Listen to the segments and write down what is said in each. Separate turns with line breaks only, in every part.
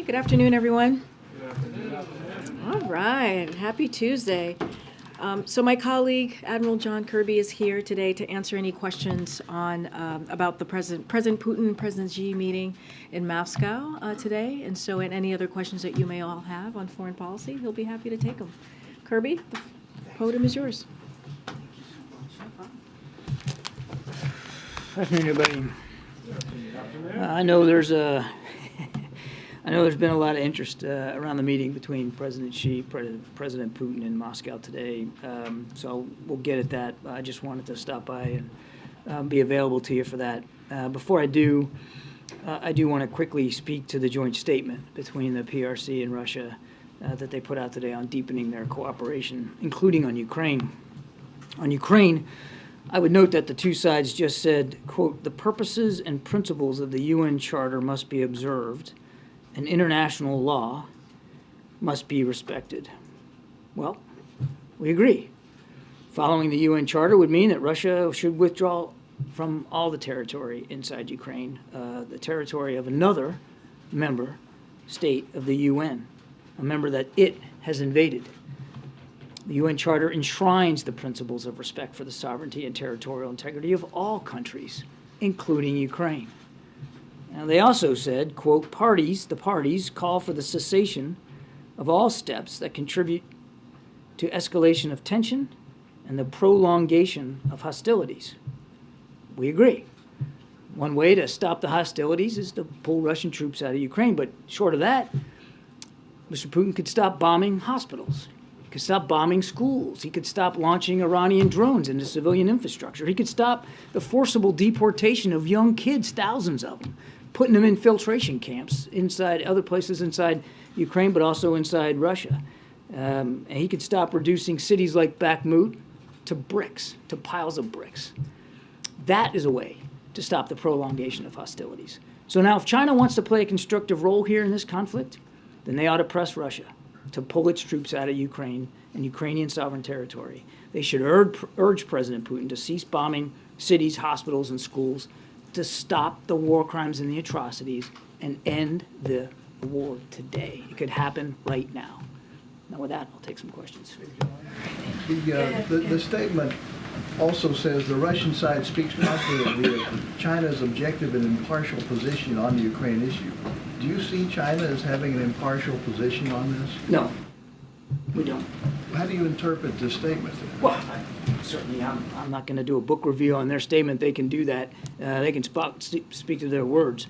Good afternoon, everyone. All right, happy Tuesday. So my colleague, Admiral John Kirby, is here today to answer any questions on about the President Putin, President Xi meeting in Moscow today. And so any other questions that you may all have on foreign policy, he'll be happy to take them. Kirby, the podium is yours.
Good afternoon, everybody. I know there's been a lot of interest around the meeting between President Xi, President Putin in Moscow today. So we'll get at that. I just wanted to stop by and be available to you for that. Before I do want to quickly speak to the joint statement between the PRC and Russia that they put out today on deepening their cooperation, including on Ukraine. On Ukraine, I would note that the two sides just said, quote, "The purposes and principles of the UN Charter must be observed, and international law must be respected." Well, we agree. Following the UN Charter would mean that Russia should withdraw from all the territory inside Ukraine, the territory of another member state of the UN, a member that it has invaded. The UN Charter enshrines the principles of respect for the sovereignty and territorial integrity of all countries, including Ukraine. Now, they also said, quote, the parties call for the cessation of all steps that contribute to escalation of tension and the prolongation of hostilities. We agree. One way to stop the hostilities is to pull Russian troops out of Ukraine, but short of that, Mr. Putin could stop bombing hospitals. He could stop bombing schools. He could stop launching Iranian drones into civilian infrastructure. He could stop the forcible deportation of young kids, thousands of them, putting them in filtration camps inside other places inside Ukraine, but also inside Russia. And he could stop reducing cities like Bakhmut to bricks, to piles of bricks. That is a way to stop the prolongation of hostilities. So now if China wants to play a constructive role here in this conflict, then they ought to press Russia to pull its troops out of Ukraine and Ukrainian sovereign territory. They should urge President Putin to cease bombing cities, hospitals, and schools, to stop the war crimes and the atrocities, and end the war today. It could happen right now. Now, with that, I'll take some questions.
The statement also says the Russian side speaks confidently of China's objective and impartial position on the Ukraine issue. Do you see China as having an impartial position on this?
No, we don't.
How do you interpret this statement?
Well, certainly I'm not going to do a book review on their statement. They can do that. They can speak to their words.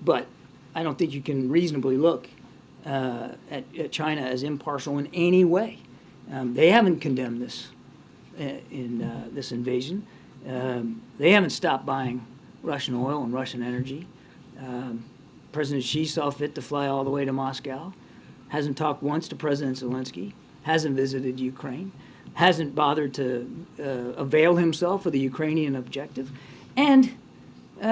But I don't think you can reasonably look at China as impartial in any way. They haven't condemned this this invasion. They haven't stopped buying Russian oil and Russian energy. President Xi saw fit to fly all the way to Moscow, hasn't talked once to President Zelensky, hasn't visited Ukraine, hasn't bothered to avail himself of the Ukrainian objective, and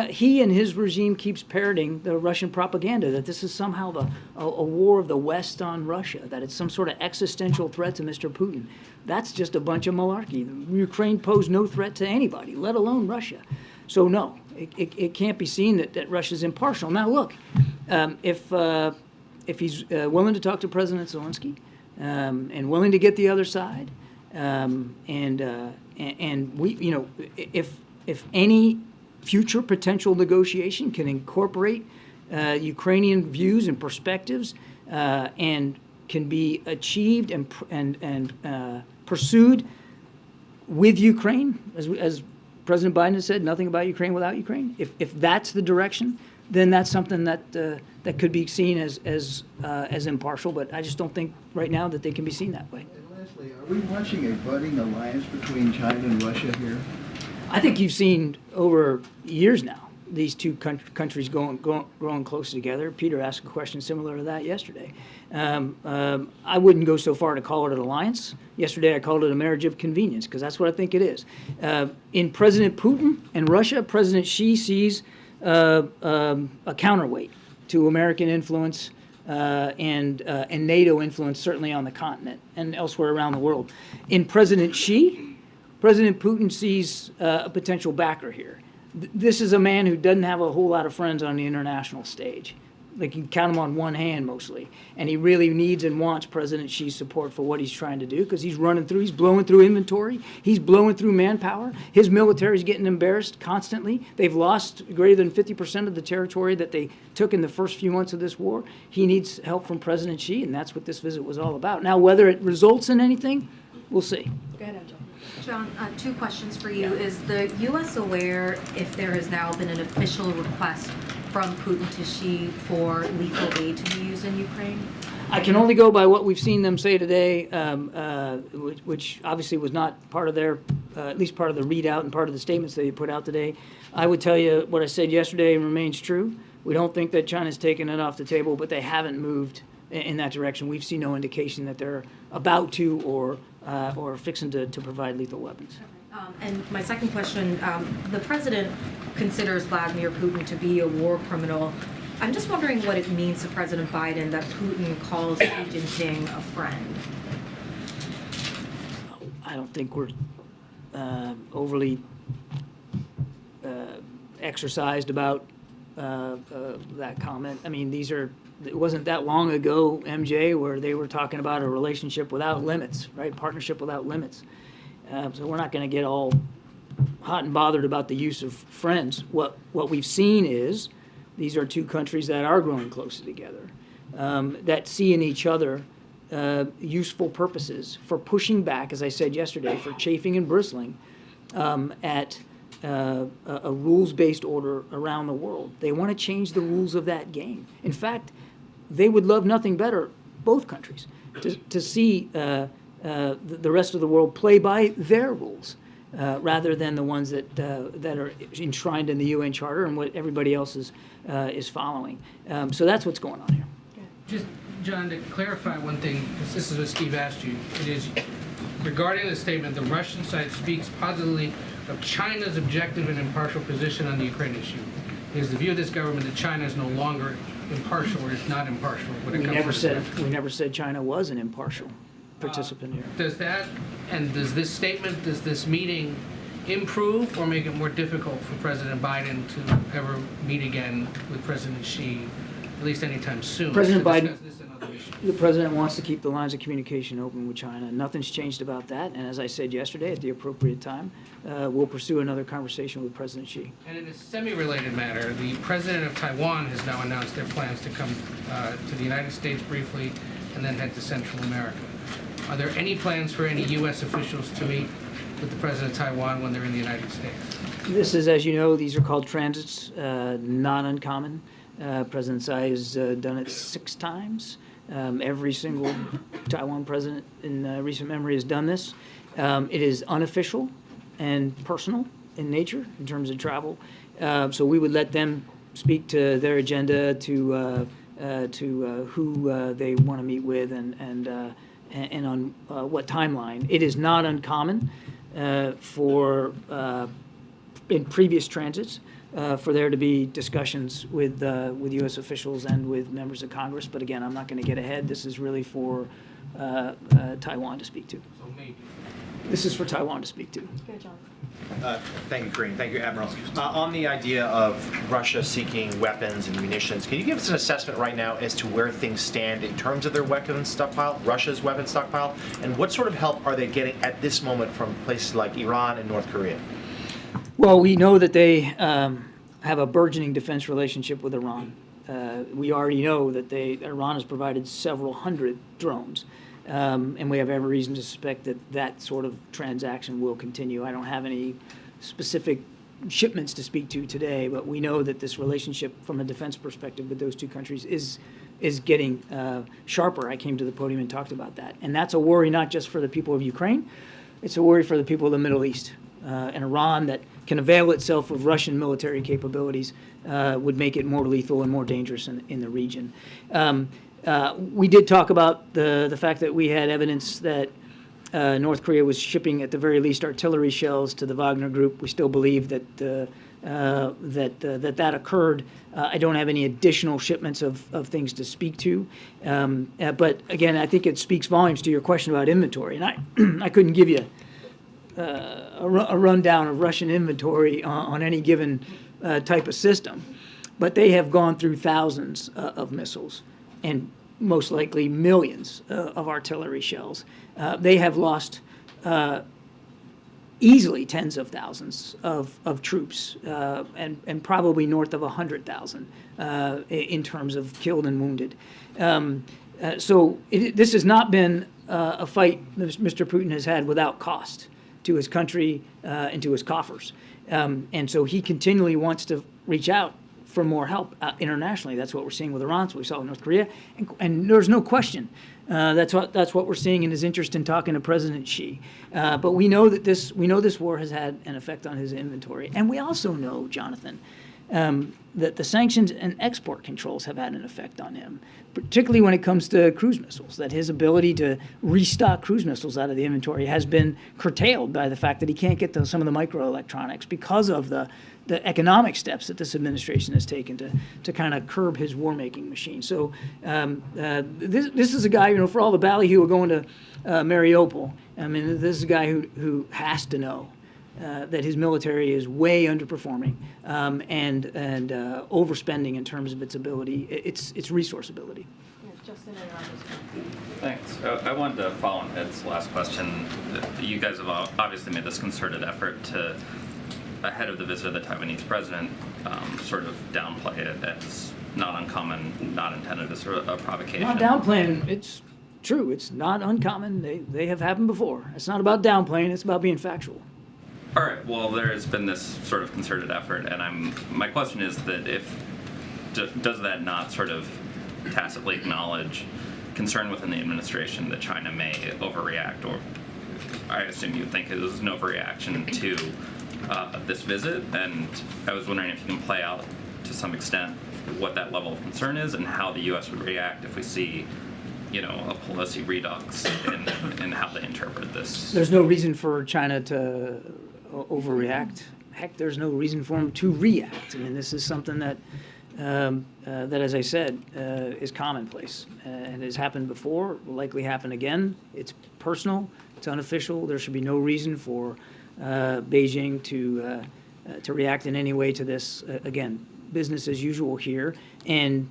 he and his regime keeps parroting the Russian propaganda that this is somehow a war of the West on Russia, that it's some sort of existential threat to Mr. Putin. That's just a bunch of malarkey. Ukraine posed no threat to anybody, let alone Russia. So no, it can't be seen that Russia's impartial. Now look, if he's willing to talk to President Zelensky and willing to get the other side, and we, you know, if any future potential negotiation can incorporate Ukrainian views and perspectives and can be achieved and pursued with Ukraine, as President Biden has said, nothing about Ukraine without Ukraine. If that's the direction, then that's something that that could be seen as impartial. But I just don't think right now that they can be seen that way.
And lastly, are we watching a budding alliance between China and Russia here?
I think you've seen over years now these two countries growing closer together. Peter asked a question similar to that yesterday. I wouldn't go so far to call it an alliance. Yesterday I called it a marriage of convenience, because that's what I think it is. In President Putin and Russia, President Xi sees a counterweight to American influence and NATO influence, certainly on the continent and elsewhere around the world. In President Xi, President Putin sees a potential backer here. This is a man who doesn't have a whole lot of friends on the international stage. they can count them on one hand mostly. And he really needs and wants President Xi's support for what he's trying to do, because he's blowing through inventory, he's blowing through manpower. His military's getting embarrassed constantly. They've lost greater than 50% of the territory that they took in the first few months of this war. He needs help from President Xi, and that's what this visit was all about. Now, whether it results in anything, we'll see.
Go ahead, Angela.
John, two questions for you. Is the U.S. aware if there has now been an official request from Putin to Xi for lethal aid to be used in Ukraine?
I can only go by what we've seen them say today, which obviously was not part of their, at least part of the readout and part of the statements they put out today. I would tell you what I said yesterday remains true. We don't think that China's taken it off the table, but they haven't moved in that direction. We've seen no indication that they're about to or fixing to provide lethal weapons.
And my second question, the president considers Vladimir Putin to be a war criminal. I'm just wondering what it means to President Biden that Putin calls Xi Jinping a friend.
I don't think we're overly exercised about that comment. I mean, it wasn't that long ago, MJ, where they were talking about a relationship without limits, right? Partnership without limits. So we're not going to get all hot and bothered about the use of friends. What we've seen is these are two countries that are growing closer together, that see in each other useful purposes for pushing back, as I said yesterday, for chafing and bristling at a rules-based order around the world. They want to change the rules of that game. In fact, they would love nothing better, both countries, to see the rest of the world play by their rules rather than the ones that are enshrined in the UN Charter and what everybody else is following. So that's what's going on here.
Just, John, to clarify one thing, because this is what Steve asked you, it is regarding the statement, the Russian side speaks positively of China's objective and impartial position on the Ukraine issue. It is the view of this government that China is no longer impartial or is not impartial when it comes to
We never said China was an impartial participant here.
Does this statement, does this meeting improve or make it more difficult for President Biden to ever meet again with President Xi, at least anytime soon?
President
to
Biden-
discuss this and other issues?
The president wants to keep the lines of communication open with China. Nothing's changed about that. And as I said yesterday, at the appropriate time, we'll pursue another conversation with President Xi.
And in a semi-related matter, the president of Taiwan has now announced their plans to come to the United States briefly and then head to Central America. Are there any plans for any U.S. officials to meet with the president of Taiwan when they're in the United States?
This is, as you know, these are called transits, not uncommon. President Tsai has done it 6 times. Every single Taiwan president in recent memory has done this. It is unofficial and personal in nature in terms of travel. So we would let them speak to their agenda, to who they want to meet with, and on what timeline. It is not uncommon for in previous transits for there to be discussions with U.S. officials and with members of Congress. But again, I'm not going to get ahead. This is really for Taiwan to speak to.
So maybe.
This is for Taiwan to speak to.
Good, John.
Thank you, Karine. Thank you, Admiral. On the idea of Russia seeking weapons and munitions, can you give us an assessment right now as to where things stand in terms of their weapons stockpile, Russia's weapons stockpile, and what sort of help are they getting at this moment from places like Iran and North Korea?
Well, we know that they have a burgeoning defense relationship with Iran. We already know that Iran has provided several hundred drones. And we have every reason to suspect that that sort of transaction will continue. I don't have any specific shipments to speak to today, but we know that this relationship from a defense perspective with those two countries is getting sharper. I came to the podium and talked about that. And that's a worry not just for the people of Ukraine, it's a worry for the people of the Middle East. And Iran that can avail itself of Russian military capabilities would make it more lethal and more dangerous in the region. We did talk about the fact that we had evidence that North Korea was shipping, at the very least, artillery shells to the Wagner Group. We still believe that that occurred. I don't have any additional shipments of things to speak to. But again, I think it speaks volumes to your question about inventory. And I couldn't give you a rundown of Russian inventory on any given type of system. but they have gone through thousands of missiles and most likely millions of artillery shells. They have lost easily tens of thousands of troops and probably north of 100,000 in terms of killed and wounded. This has not been a fight Mr. Putin has had without cost to his country and to his coffers. And so he continually wants to reach out for more help internationally. That's what we're seeing with Iran, that's what we saw with North Korea. And there's no question that's what we're seeing in his interest in talking to President Xi. But we know that this war has had an effect on his inventory. And we also know, Jonathan, that the sanctions and export controls have had an effect on him, particularly when it comes to cruise missiles, that his ability to restock cruise missiles out of the inventory has been curtailed by the fact that he can't get to some of the microelectronics because of the economic steps that this administration has taken to kind of curb his war-making machine. So this is a guy, for all the ballyhoo going to Mariupol, I mean, this is a guy who has to know that his military is way underperforming and overspending in terms of its ability, its resource ability.
Justin,
Thanks. I wanted to follow on Ed's last question. You guys have obviously made this concerted effort to, ahead of the visit of the Taiwanese president, sort of downplay it as not uncommon, not intended as a provocation.
Not downplaying, it's true. It's not uncommon. They have happened before. It's not about downplaying. It's about being factual.
All right. Well, there has been this sort of concerted effort, and my question is that does that not sort of tacitly acknowledge concern within the administration that China may overreact, or I assume you think it was an overreaction to this visit, and I was wondering if you can play out to some extent what that level of concern is and how the U.S. would react if we see, a Pelosi redux in how they interpret this.
There's no reason for China to overreact. Heck, there's no reason for them to react. I mean, this is something that, as I said, is commonplace and has happened before, will likely happen again. It's personal, it's unofficial. There should be no reason for Beijing to react in any way to this. Again, business as usual here. And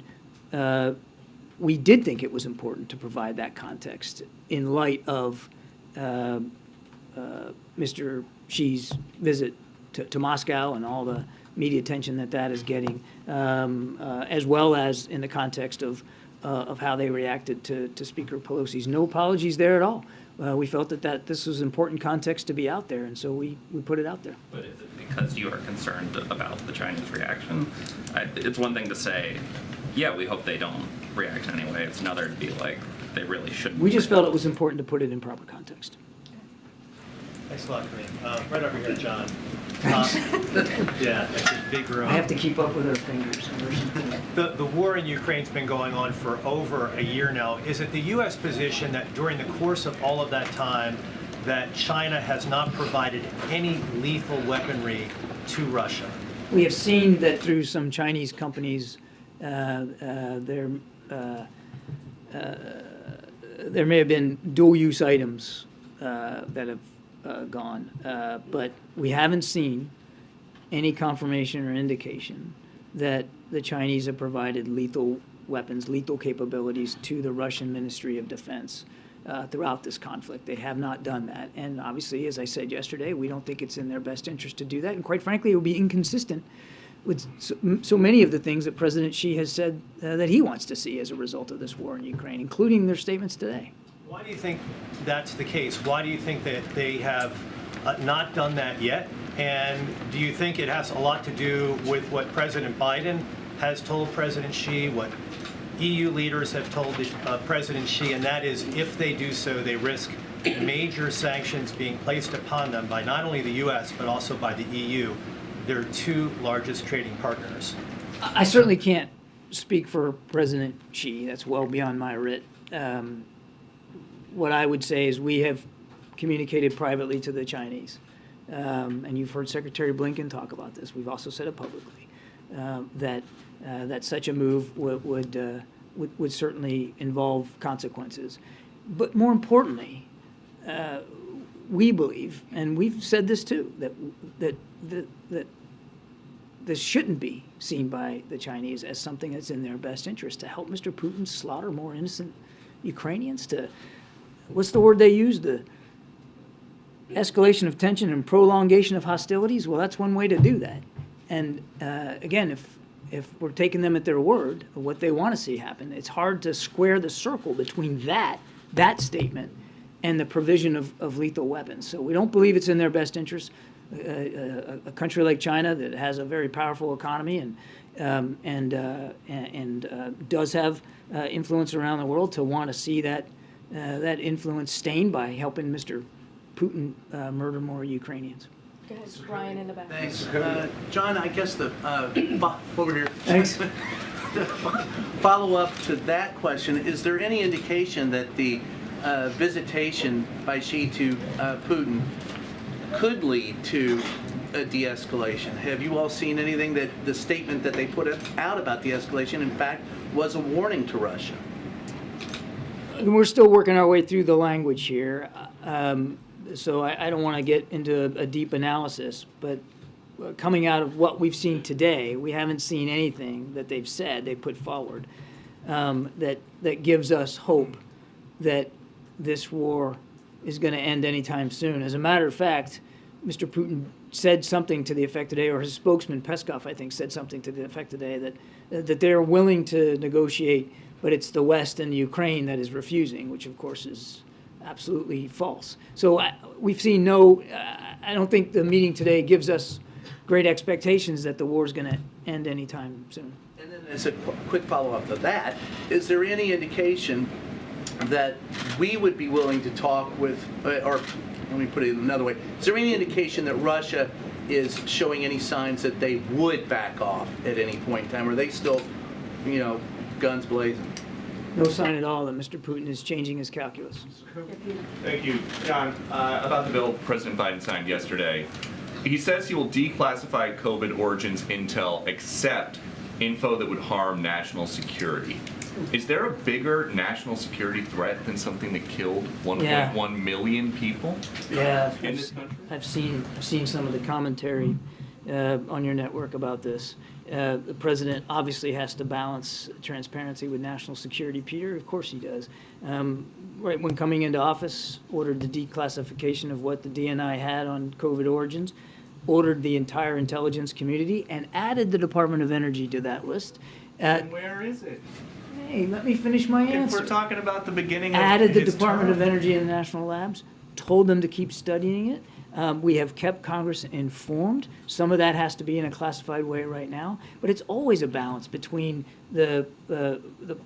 we did think it was important to provide that context in light of Mr. Xi's visit to Moscow and all the media attention that is getting, as well as in the context of how they reacted to Speaker Pelosi's. No apologies there at all. We felt that this was important context to be out there, and so we put it out there.
But is it because you are concerned about the Chinese reaction? It's one thing to say, yeah, we hope they don't react in any way. It's another to be like, they really shouldn't.
We just felt it was important to put it in proper context.
Thanks a lot, Karine. Right over here, John. Yeah, that's a big room.
I have to keep up with her fingers.
The war in Ukraine's been going on for over a year now. Is it the U.S. position that during the course of all of that time that China has not provided any lethal weaponry to Russia?
We have seen that through some Chinese companies, there may have been dual-use items that have gone, but we haven't seen any confirmation or indication that the Chinese have provided lethal weapons, lethal capabilities to the Russian Ministry of Defense throughout this conflict. They have not done that. And obviously, as I said yesterday, we don't think it's in their best interest to do that. And quite frankly, it would be inconsistent with so many of the things that President Xi has said that he wants to see as a result of this war in Ukraine, including their statements today.
Why do you think that's the case? Why do you think that they have not done that yet? And do you think it has a lot to do with what President Biden has told President Xi, what EU leaders have told President Xi, and that is if they do so, they risk major sanctions being placed upon them by not only the U.S., but also by the EU, their two largest trading partners?
I certainly can't speak for President Xi. That's well beyond my writ. What I would say is we have communicated privately to the Chinese, and you've heard Secretary Blinken talk about this. We've also said it publicly, that such a move would certainly involve consequences. But more importantly, we believe, and we've said this too, that this shouldn't be seen by the Chinese as something that's in their best interest to help Mr. Putin slaughter more innocent Ukrainians, to, what's the word they use, the escalation of tension and prolongation of hostilities. Well, that's one way to do that. And again, if we're taking them at their word of what they want to see happen, it's hard to square the circle between that statement and the provision of lethal weapons. So we don't believe it's in their best interest. A country like China that has a very powerful economy and does have influence around the world, to want to see that influence stained by helping Mr. Putin murder more Ukrainians.
Go ahead, Brian in the back.
Thanks. John, I guess over here.
Thanks.
Follow up to that question, is there any indication that the visitation by Xi to Putin could lead to a de-escalation? Have you all seen anything that the statement that they put out about de-escalation, in fact, was a warning to Russia?
We're still working our way through the language here, so I don't want to get into a deep analysis, but coming out of what we've seen today, we haven't seen anything that they've said, they put forward, that gives us hope that this war is going to end anytime soon. As a matter of fact, Mr. Putin said something to the effect today, or his spokesman Peskov, I think, said something to the effect today that they're willing to negotiate, but it's the West and Ukraine that is refusing, which of course is absolutely false. So we've seen I don't think the meeting today gives us great expectations that the war is going to end anytime soon.
And then as a quick follow-up to that, is there any indication that we would be willing to talk with, or let me put it another way, is there any indication that Russia is showing any signs that they would back off at any point in time? Or are they still, guns blazing?
No sign at all that Mr. Putin is changing his calculus.
Thank you. John, about the bill President Biden signed yesterday, he says he will declassify COVID origins intel except info that would harm national security. Is there a bigger national security threat than something that killed 1.1 million people?
Yeah,
in this country?
I've seen some of the commentary on your network about this. The president obviously has to balance transparency with national security, Peter. Of course he does. Right when coming into office, ordered the declassification of what the DNI had on COVID origins, ordered the entire intelligence community, and added the Department of Energy to that list.
And where is it?
Hey, let me finish my answer.
If we're talking about the beginning of
Added the
his
Department
term.
of Energy and the national labs, told them to keep studying it. We have kept Congress informed. Some of that has to be in a classified way right now, but it's always a balance between the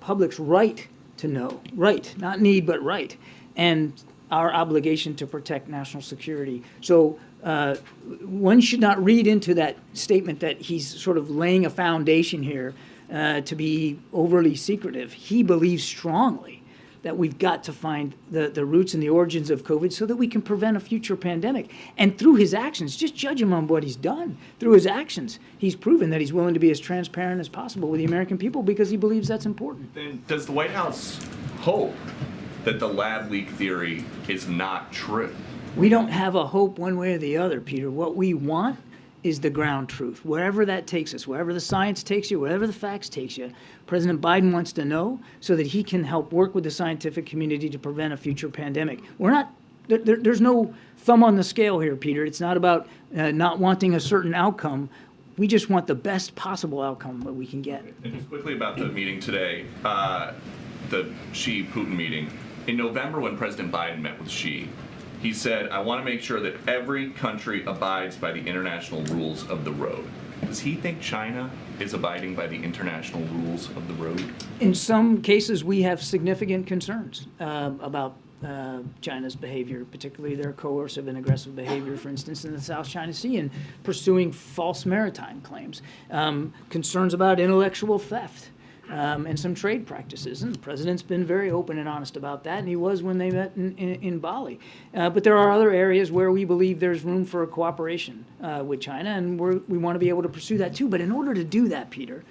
public's right to know, right, not need, but right, and our obligation to protect national security. So one should not read into that statement that he's sort of laying a foundation here to be overly secretive. He believes strongly that we've got to find the roots and the origins of COVID so that we can prevent a future pandemic. And through his actions, just judge him on what he's done. Through his actions, he's proven that he's willing to be as transparent as possible with the American people because he believes that's important.
Then does the White House hope that the lab leak theory is not true?
We don't have a hope one way or the other, Peter. What we want is the ground truth. Wherever that takes us, wherever the science takes you, wherever the facts takes you, President Biden wants to know so that he can help work with the scientific community to prevent a future pandemic. We're not, there's no thumb on the scale here, Peter. It's not about not wanting a certain outcome. We just want the best possible outcome that we can get.
And just quickly about the meeting today, the Xi-Putin meeting. In November, when President Biden met with Xi, he said, I want to make sure that every country abides by the international rules of the road. Does he think China is abiding by the international rules of the road?
In some cases, we have significant concerns about China's behavior, particularly their coercive and aggressive behavior, for instance, in the South China Sea and pursuing false maritime claims, concerns about intellectual theft. And some trade practices. And the president's been very open and honest about that, and he was when they met in Bali. But there are other areas where we believe there's room for cooperation with China, and we want to be able to pursue that too. But in order to do that, Peter,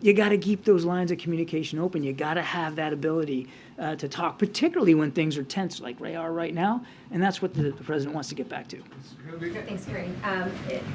you got to keep those lines of communication open. You got to have that ability to talk, particularly when things are tense like they are right now. And that's what the president wants to get back to.
Thanks, Karine.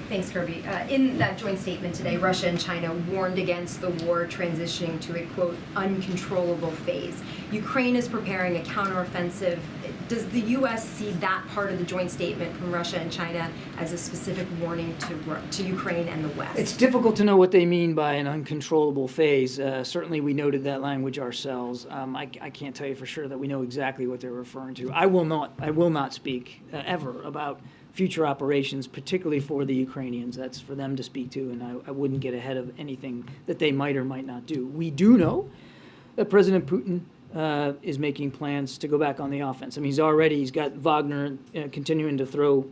Thanks, Kirby. In that joint statement today, Russia and China warned against the war transitioning to a, quote, uncontrollable phase. Ukraine is preparing a counteroffensive. Does the U.S. see that part of the joint statement from Russia and China as a specific warning to Ukraine and the West?
It's difficult to know what they mean by an uncontrollable phase. Certainly, we noted that language ourselves. I can't tell you for sure that we know exactly what they're referring to. I will not speak ever about future operations, particularly for the Ukrainians. That's for them to speak to, and I wouldn't get ahead of anything that they might or might not do. We do know that President Putin is making plans to go back on the offense. I mean, he's got Wagner continuing to throw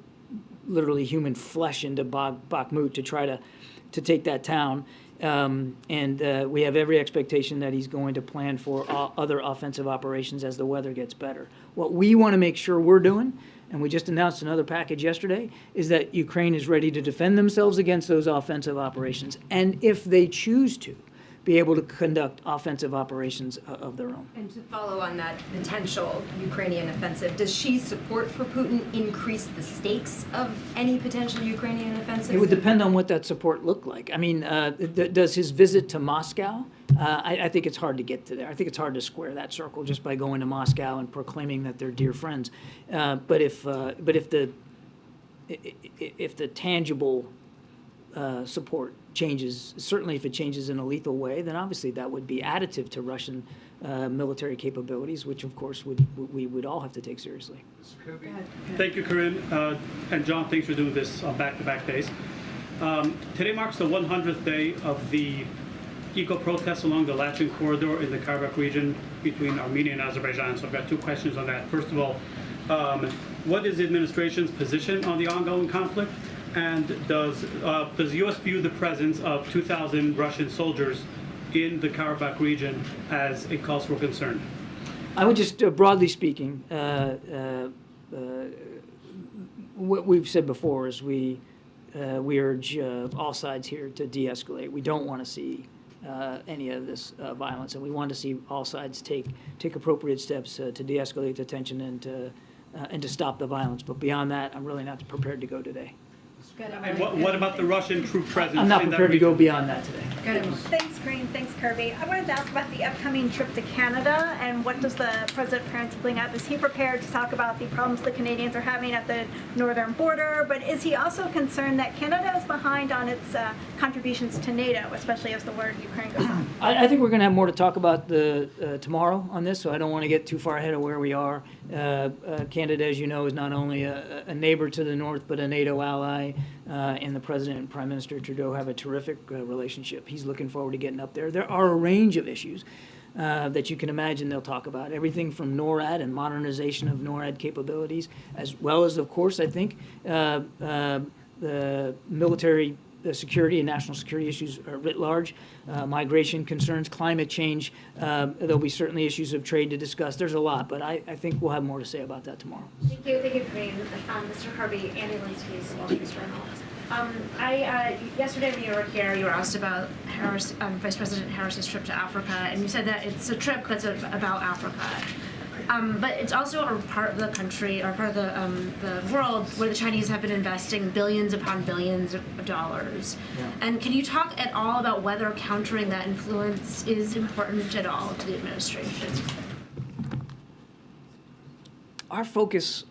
literally human flesh into Bakhmut to try to take that town. And we have every expectation that he's going to plan for other offensive operations as the weather gets better. What we want to make sure we're doing, and we just announced another package yesterday, is that Ukraine is ready to defend themselves against those offensive operations. And if they choose to, be able to conduct offensive operations of their own.
And to follow on that potential Ukrainian offensive, does Xi's support for Putin increase the stakes of any potential Ukrainian offensive?
It would depend on what that support looked like. I mean, does his visit to Moscow? I think it's hard to get to there. I think it's hard to square that circle just by going to Moscow and proclaiming that they're dear friends. But if the tangible support changes, certainly if it changes in a lethal way, then obviously that would be additive to Russian military capabilities, which of course we would all have to take seriously.
Thank you, Karine. And John, thanks for doing this on back-to-back days. Today marks the 100th day of the eco-protests along the Latin corridor in the Karabakh region between Armenia and Azerbaijan. So I've got two questions on that. First of all, what is the administration's position on the ongoing conflict? And does the U.S. view the presence of 2,000 Russian soldiers in the Karabakh region as a cause for concern?
I would just, broadly speaking, what we've said before is we urge all sides here to de-escalate. We don't want to see any of this violence, and we want to see all sides take appropriate steps to de-escalate the tension and to stop the violence. But beyond that, I'm really not prepared to go today.
And what about the Russian troop presence?
I'm not prepared to go beyond that today.
Thanks, Karine. Thanks, Kirby. I wanted to ask about the upcoming trip to Canada, and what does the president plan to bring up? Is he prepared to talk about the problems the Canadians are having at the northern border? But is he also concerned that Canada is behind on its contributions to NATO, especially as the war in Ukraine goes on?
I think we're going to have more to talk about tomorrow on this, so I don't want to get too far ahead of where we are. Canada, as you know, is not only a neighbor to the north, but a NATO ally. And the President and Prime Minister Trudeau have a terrific relationship. He's looking forward to getting up there. There are a range of issues that you can imagine they'll talk about. Everything from NORAD and modernization of NORAD capabilities, as well as, of course, I think, the military security and national security issues writ large, migration concerns, climate change. There'll be certainly issues of trade to discuss. There's a lot, but I think we'll have more to say about that tomorrow.
Thank you, Karine. Mr. Kirby, Andy Linsky's Wall Street Journal. Yesterday when you were here, you were asked about Vice President Harris's trip to Africa, and you said that it's a trip that's about Africa. But it's also a part of the country, or part of the world, where the Chinese have been investing billions upon billions of dollars. Yeah. And can you talk at all about whether countering that influence is important at all to the administration?
Our focus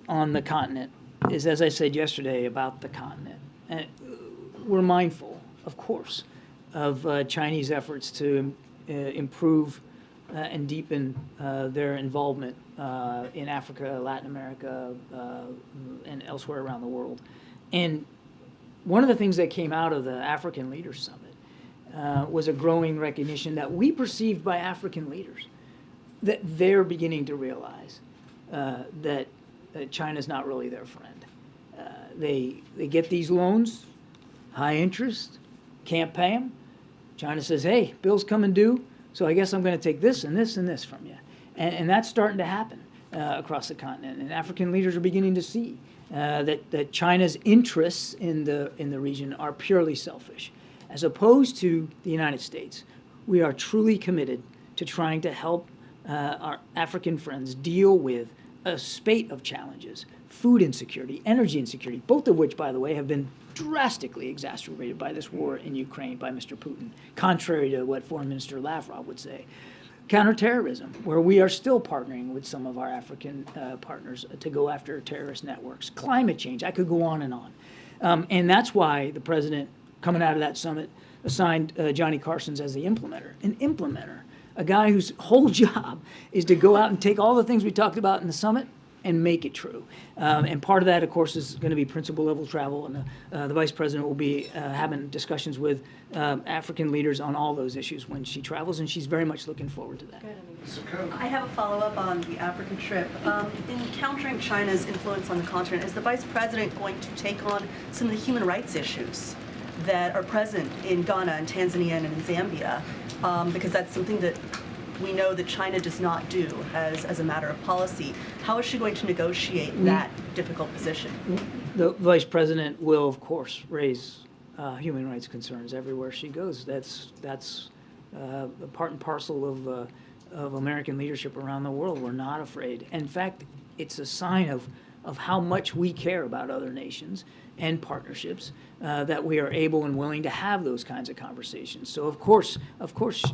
on the continent is, as I said yesterday, about the continent. And we're mindful, of course, of Chinese efforts to improve and deepen their involvement in Africa, Latin America, and elsewhere around the world. And one of the things that came out of the African Leaders Summit was a growing recognition that we perceived by African leaders, that they're beginning to realize that China's not really their friend. They get these loans, high interest, can't pay them. China says, hey, bills come due, so I guess I'm going to take this and this and this from you. And that's starting to happen across the continent. And African leaders are beginning to see that China's interests in the region are purely selfish. as opposed to the United States, we are truly committed to trying to help our African friends deal with a spate of challenges: food insecurity, energy insecurity, both of which, by the way, have been drastically exacerbated by this war in Ukraine by Mr. Putin, contrary to what Foreign Minister Lavrov would say. Counterterrorism, where we are still partnering with some of our African partners to go after terrorist networks. Climate change, I could go on and on. And that's why the president, coming out of that summit, assigned Johnny Carson's as the implementer. An implementer, a guy whose whole job is to go out and take all the things we talked about in the summit and make it true. And part of that, of course, is going to be principal-level travel, and the Vice President will be having discussions with African leaders on all those issues when she travels, and she's very much looking forward to that.
I have a follow-up on the African trip. In countering China's influence on the continent, is the Vice President going to take on some of the human rights issues that are present in Ghana and Tanzania and in Zambia? Because that's something that we know that China does not do as a matter of policy. How is she going to negotiate that difficult position?
The Vice President will, of course, raise human rights concerns everywhere she goes. That's part and parcel of American leadership around the world. We're not afraid. In fact, it's a sign of how much we care about other nations and partnerships that we are able and willing to have those kinds of conversations. So of course,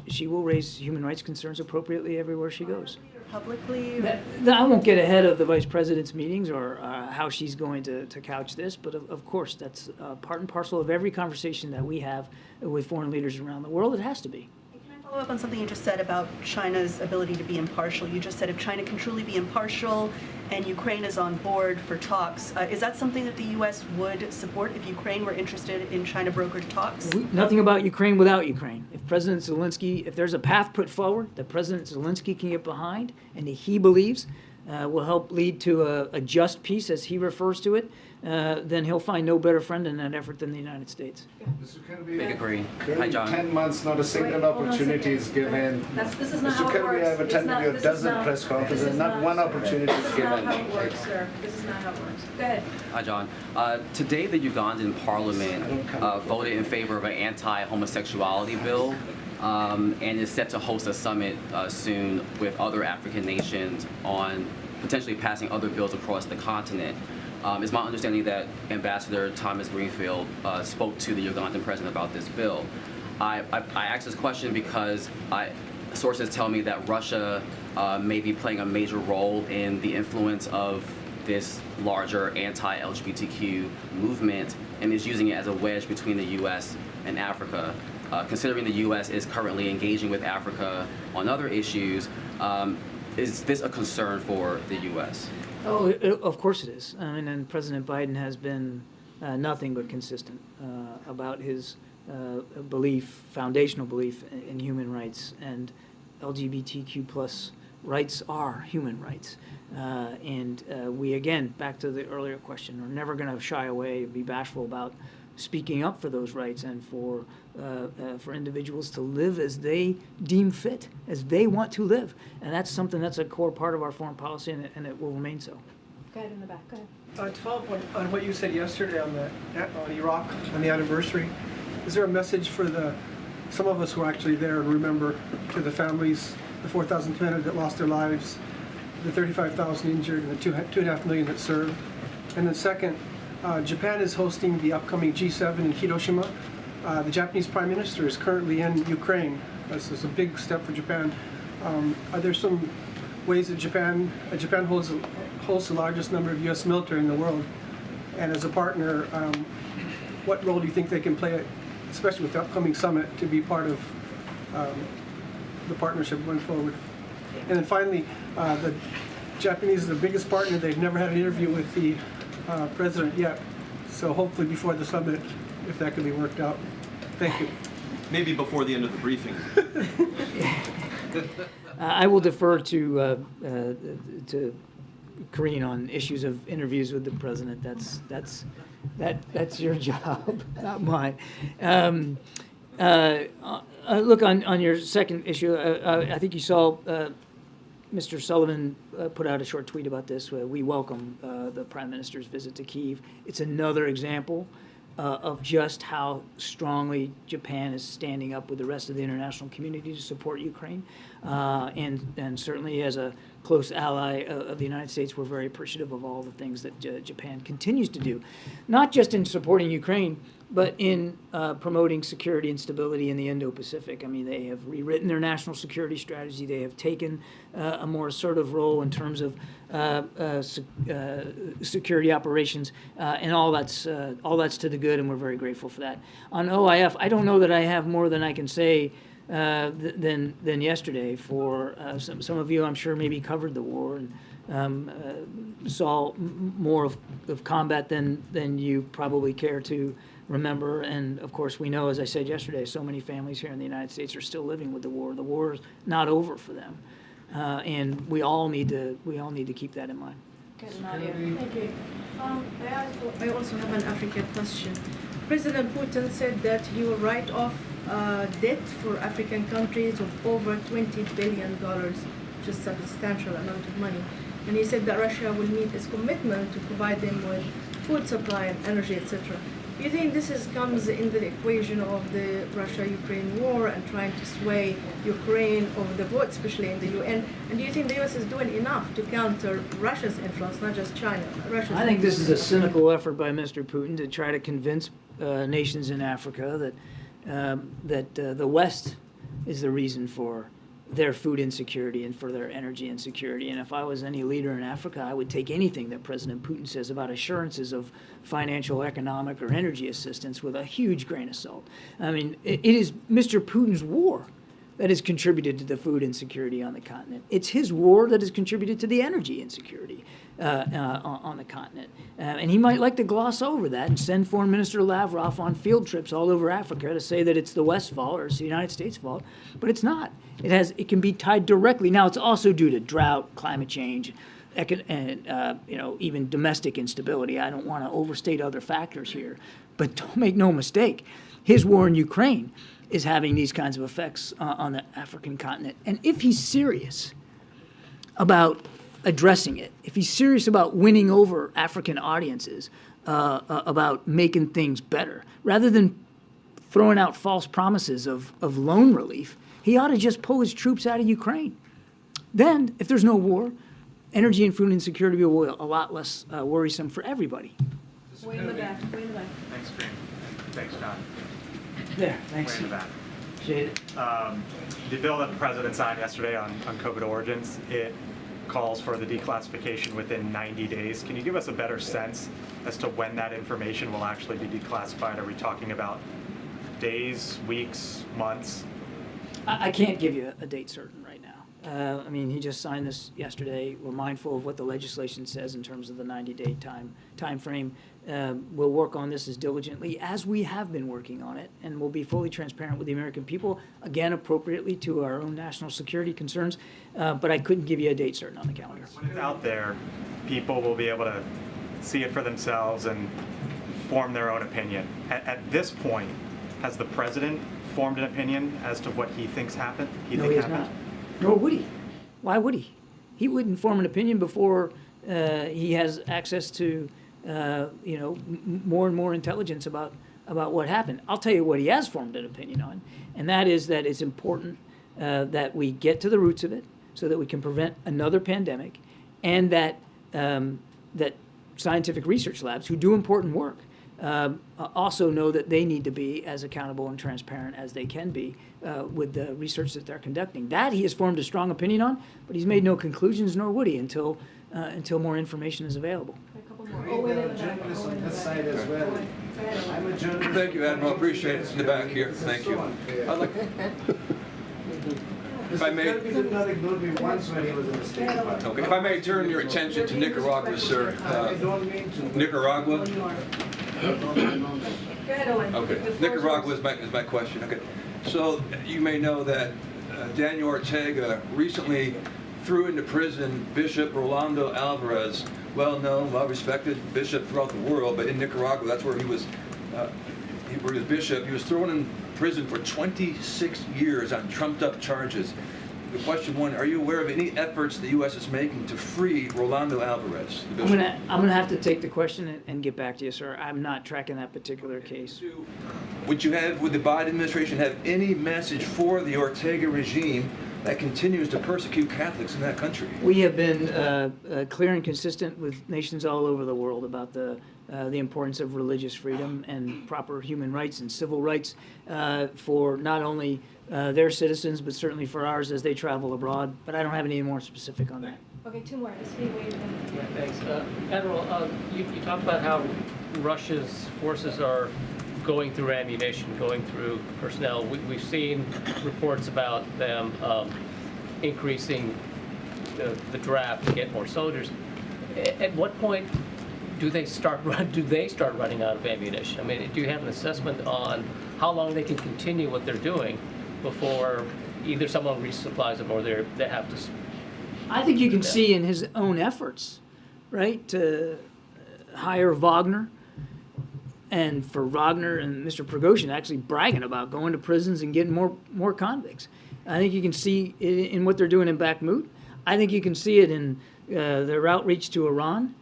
she will raise human rights concerns appropriately everywhere she goes.
Publicly?
I won't get ahead of the Vice President's meetings or how she's going to couch this, but of course, that's part and parcel of every conversation that we have with foreign leaders around the world. It has to be.
Follow up on something you just said about China's ability to be impartial. You just said if China can truly be impartial and Ukraine is on board for talks, is that something that the U.S. would support if Ukraine were interested in China-brokered talks?
Nothing about Ukraine without Ukraine. If President Zelensky, if there's a path put forward that President Zelensky can get behind and he believes will help lead to a just peace, as he refers to it, then he'll find no better friend in that effort than the United States.
Mr. Kirby, I agree. Hi, John. 10 months, not a single opportunity is given.
This is not
Mr.
how it
Kirby,
works.
I've attended your dozen press conferences, not one opportunity is given.
This is not how it works, sir. This is not how it works. Go ahead.
Hi, John. Today, the Ugandan parliament voted in favor of an anti-homosexuality bill and is set to host a summit soon with other African nations on potentially passing other bills across the continent. It's my understanding that Ambassador Thomas Greenfield spoke to the Ugandan president about this bill. I asked this question because sources tell me that Russia may be playing a major role in the influence of this larger anti-LGBTQ movement and is using it as a wedge between the U.S. and Africa. Considering the U.S. is currently engaging with Africa on other issues, is this a concern for the U.S.?
Oh, of course it is. I mean, and President Biden has been nothing but consistent about his foundational belief in human rights, and LGBTQ plus rights are human rights. And we, again, back to the earlier question, are never going to shy away, be bashful about speaking up for those rights and for individuals to live as they deem fit, as they want to live. And that's something that's a core part of our foreign policy, and it will remain so.
Go ahead in the back. Go ahead.
To follow up on what you said yesterday on Iraq, on the anniversary, is there a message for some of us who are actually there and remember, to the families, the 4,200 that lost their lives, the 35,000 injured, and the 2.5 million that served? And then second, Japan is hosting the upcoming G7 in Hiroshima. The Japanese Prime Minister is currently in Ukraine. This is a big step for Japan. Are there some ways that Japan holds the largest number of U.S. military in the world? And as a partner, what role do you think they can play, especially with the upcoming summit, to be part of the partnership going forward? And then finally, the Japanese are the biggest partner. They've never had an interview with the president yet. So hopefully before the summit, if that can be worked out. Thank you.
Maybe before the end of the briefing.
I will defer to Karine on issues of interviews with the president. That's your job, not mine. Look, on your second issue, I think you saw Mr. Sullivan put out a short tweet about this. We welcome the Prime Minister's visit to Kyiv. It's another example of just how strongly Japan is standing up with the rest of the international community to support Ukraine. And certainly as a close ally of the United States, we're very appreciative of all the things that Japan continues to do, not just in supporting Ukraine, but in promoting security and stability in the Indo-Pacific. I mean, they have rewritten their national security strategy. They have taken a more assertive role in terms of security operations, and all that's to the good, and we're very grateful for that. On OIF, I don't know that I have more than I can say than yesterday. For some of you, I'm sure, maybe covered the war and saw more of combat than you probably care to remember. And of course, we know, as I said yesterday, so many families here in the United States are still living with the war. The war is not over for them, and we all need to keep that in mind.
Thank you. I also have an African question. President Putin said that he will write off debt for African countries of over $20 billion, just a substantial amount of money. And he said that Russia will meet its commitment to provide them with food supply and energy, etc. Do you think this comes in the equation of the Russia-Ukraine war and trying to sway Ukraine over the vote, especially in the UN? And do you think the U.S. is doing enough to counter Russia's influence, not just China?
I think this is a cynical effort by Mr. Putin to try to convince nations in Africa that the West is the reason for their food insecurity and for their energy insecurity. And if I was any leader in Africa, I would take anything that President Putin says about assurances of financial, economic, or energy assistance with a huge grain of salt. I mean, it is Mr. Putin's war that has contributed to the food insecurity on the continent. It's his war that has contributed to the energy insecurity on the continent. And he might like to gloss over that and send Foreign Minister Lavrov on field trips all over Africa to say that it's the West's fault or it's the United States' fault, but it's not. It can be tied directly. Now, it's also due to drought, climate change, and even domestic instability. I don't want to overstate other factors here, but don't make no mistake, his war in Ukraine is having these kinds of effects on the African continent. And if he's serious about addressing it, if he's serious about winning over African audiences, about making things better, rather than throwing out false promises of loan relief, he ought to just pull his troops out of Ukraine. Then, if there's no war, energy and food insecurity will be a lot less worrisome for everybody.
Way in the back, way in the back.
Thanks, Karine. Thanks, John.
There, thanks.
Way in the back.
Appreciate it.
The bill that the president signed yesterday on COVID origins, it calls for the declassification within 90 days. Can you give us a better sense as to when that information will actually be declassified? Are we talking about days, weeks, months?
I can't give you a date certain right now. I mean, he just signed this yesterday. We're mindful of what the legislation says in terms of the 90-day time frame. We'll work on this as diligently as we have been working on it, and we'll be fully transparent with the American people, again, appropriately to our own national security concerns, but I couldn't give you a date certain on the calendar.
When it's out there, people will be able to see it for themselves and form their own opinion. At this point, has the president formed an opinion as to what he thinks happened?
No, he has not. Nor would he. Why would he? He wouldn't form an opinion before he has access to, more and more intelligence about what happened. I'll tell you what he has formed an opinion on, and that is that it's important that we get to the roots of it so that we can prevent another pandemic, and that that scientific research labs who do important work also know that they need to be as accountable and transparent as they can be with the research that they're conducting. That he has formed a strong opinion on, but he's made no conclusions, nor would he until more information is available.
Journalists on this side as well. I'm a journalist.
Thank you, Admiral. Appreciate it. In the back here. Thank you. I'd like, if I may,
He did not ignore me once when he was in the State Department.
okay, if I may turn your attention to Nicaragua, sir.
I don't mean to.
Nicaragua.
Owen.
Okay, Nicaragua is my question. Okay, so you may know that Daniel Ortega recently threw into prison Bishop Rolando Alvarez, well-known, well-respected bishop throughout the world, but in Nicaragua, that's where he was bishop. He was thrown in prison for 26 years on trumped-up charges. question one, are you aware of any efforts the U.S. is making to free Rolando Alvarez? the
I'm
bishop?
gonna have to take the question and get back to you, sir. I'm not tracking that particular case.
Would the Biden administration have any message for the Ortega regime that continues to persecute Catholics in that country?
We have been clear and consistent with nations all over the world about the importance of religious freedom and proper human rights and civil rights for not only their citizens, but certainly for ours as they travel abroad. But I don't have any more specific on that.
Okay, two more.
Yeah, thanks. Admiral, you talked about how Russia's forces are going through ammunition, going through personnel. We've seen reports about them increasing the draft to get more soldiers. At what point do they start running out of ammunition? I mean, do you have an assessment on how long they can continue what they're doing before either someone resupplies them or they have to?
I think you can see in his own efforts, right, to hire Wagner, and for Wagner and Mr. Prigozhin actually bragging about going to prisons and getting more convicts. I think you can see it in what they're doing in Bakhmut. I think you can see it in their outreach to Iran,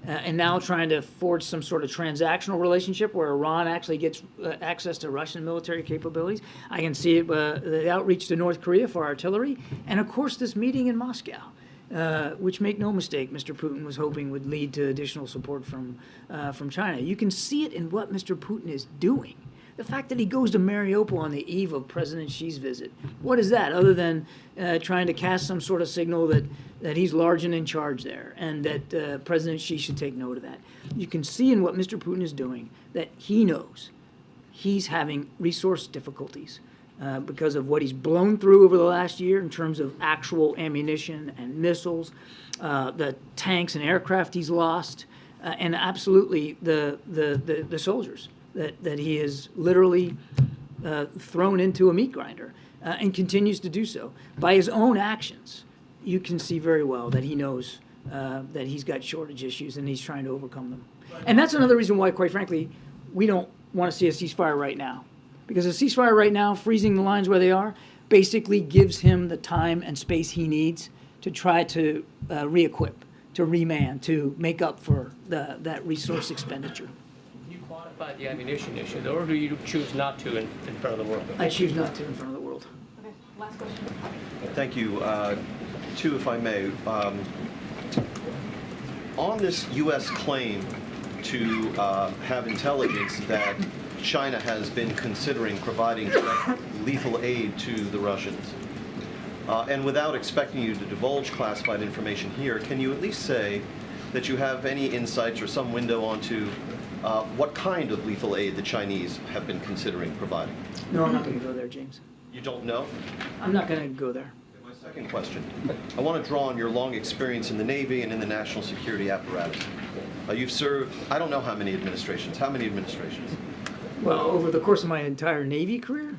and now trying to forge some sort of transactional relationship where Iran actually gets access to Russian military capabilities. I can see it the outreach to North Korea for artillery, and of course this meeting in Moscow. Which, make no mistake, Mr. Putin was hoping would lead to additional support from China. You can see it in what Mr. Putin is doing. The fact that he goes to Mariupol on the eve of President Xi's visit. What is that other than trying to cast some sort of signal that he's large and in charge there and that President Xi should take note of that? You can see in what Mr. Putin is doing that he knows he's having resource difficulties. Because of what he's blown through over the last year in terms of actual ammunition and missiles, the tanks and aircraft he's lost, and absolutely the soldiers that he has literally thrown into a meat grinder and continues to do so. By his own actions, you can see very well that he knows that he's got shortage issues and he's trying to overcome them. And that's another reason why, quite frankly, we don't want to see a ceasefire right now. Because a ceasefire right now, freezing the lines where they are, basically gives him the time and space he needs to try to re-equip, to reman, to make up for that resource expenditure.
Can you quantify the ammunition issue, or do you choose not to in front of the world?
I choose not to in front of the world.
Okay, last question.
Thank you. Two, if I may. On this U.S. claim to have intelligence that China has been considering providing lethal aid to the Russians. And without expecting you to divulge classified information here, can you at least say that you have any insights or some window onto what kind of lethal aid the Chinese have been considering providing?
No, I'm not going to go there, James.
You don't know?
I'm not going to go there.
My second question. I want to draw on your long experience in the Navy and in the national security apparatus. You've served, I don't know how many administrations. How many administrations?
Well, over the course of my entire Navy career?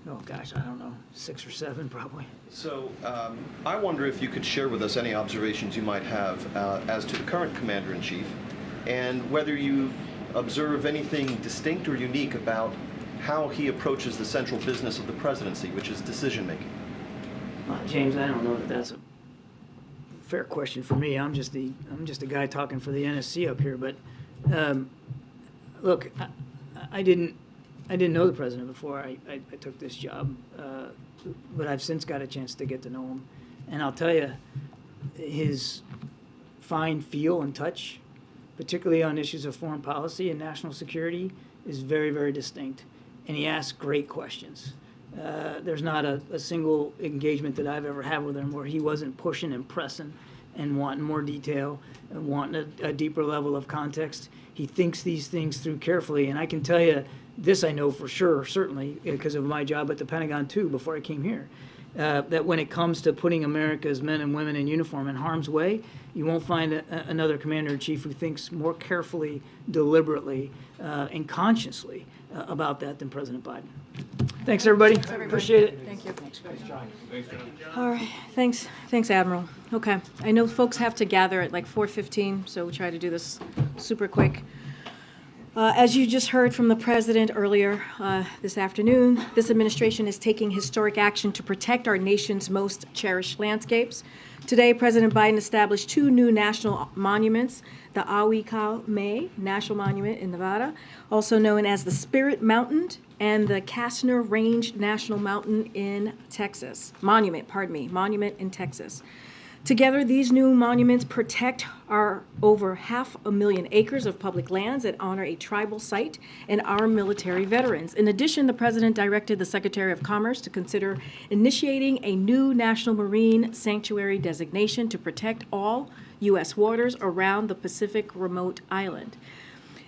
Oh, gosh, I don't know, 6 or 7 probably.
So I wonder if you could share with us any observations you might have as to the current Commander-in-Chief and whether you observe anything distinct or unique about how he approaches the central business of the presidency, which is decision-making.
James, I don't know that that's a fair question for me. I'm just a guy talking for the NSC up here, but look, I didn't know the president before I took this job, but I've since got a chance to get to know him. And I'll tell you, his fine feel and touch, particularly on issues of foreign policy and national security, is very, very distinct. And he asks great questions. There's not a single engagement that I've ever had with him where he wasn't pushing and pressing and wanting more detail and wanting a deeper level of context. He thinks these things through carefully, and I can tell you this I know for sure, certainly, because of my job at the Pentagon too before I came here, that when it comes to putting America's men and women in uniform in harm's way, you won't find another commander-in-chief who thinks more carefully, deliberately, and consciously about that than President Biden. Thanks, everybody. Appreciate it.
Thank you.
Thanks, John.
All right, thanks, Admiral. Okay, I know folks have to gather at like 4:15, so we'll try to do this super quick. As you just heard from the president earlier this afternoon, this administration is taking historic action to protect our nation's most cherished landscapes. Today, President Biden established 2 new national monuments, the Awikau National Monument in Nevada, also known as the Spirit Mountain, and the Kastner Range National Mountain in Texas. Monument in Texas. Together, these new monuments protect our over 500,000 acres of public lands and honor a tribal site and our military veterans. In addition, the president directed the Secretary of Commerce to consider initiating a new national marine sanctuary designation to protect all U.S. waters around the Pacific remote island.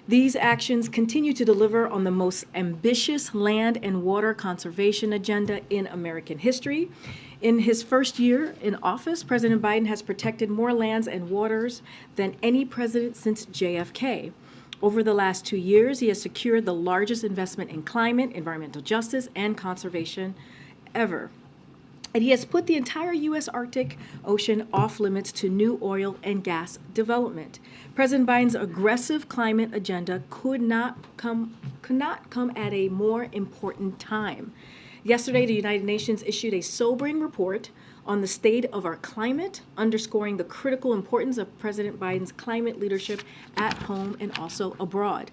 These actions continue to deliver on the most ambitious land and water conservation agenda in American history. In his first year in office, President Biden has protected more lands and waters than any president since JFK. Over the last 2 years, he has secured the largest investment in climate, environmental justice, and conservation ever. And he has put the entire U.S. Arctic Ocean off limits to new oil and gas development. President Biden's aggressive climate agenda could not come at a more important time. Yesterday, the United Nations issued a sobering report on the state of our climate, underscoring the critical importance of President Biden's climate leadership at home and also abroad.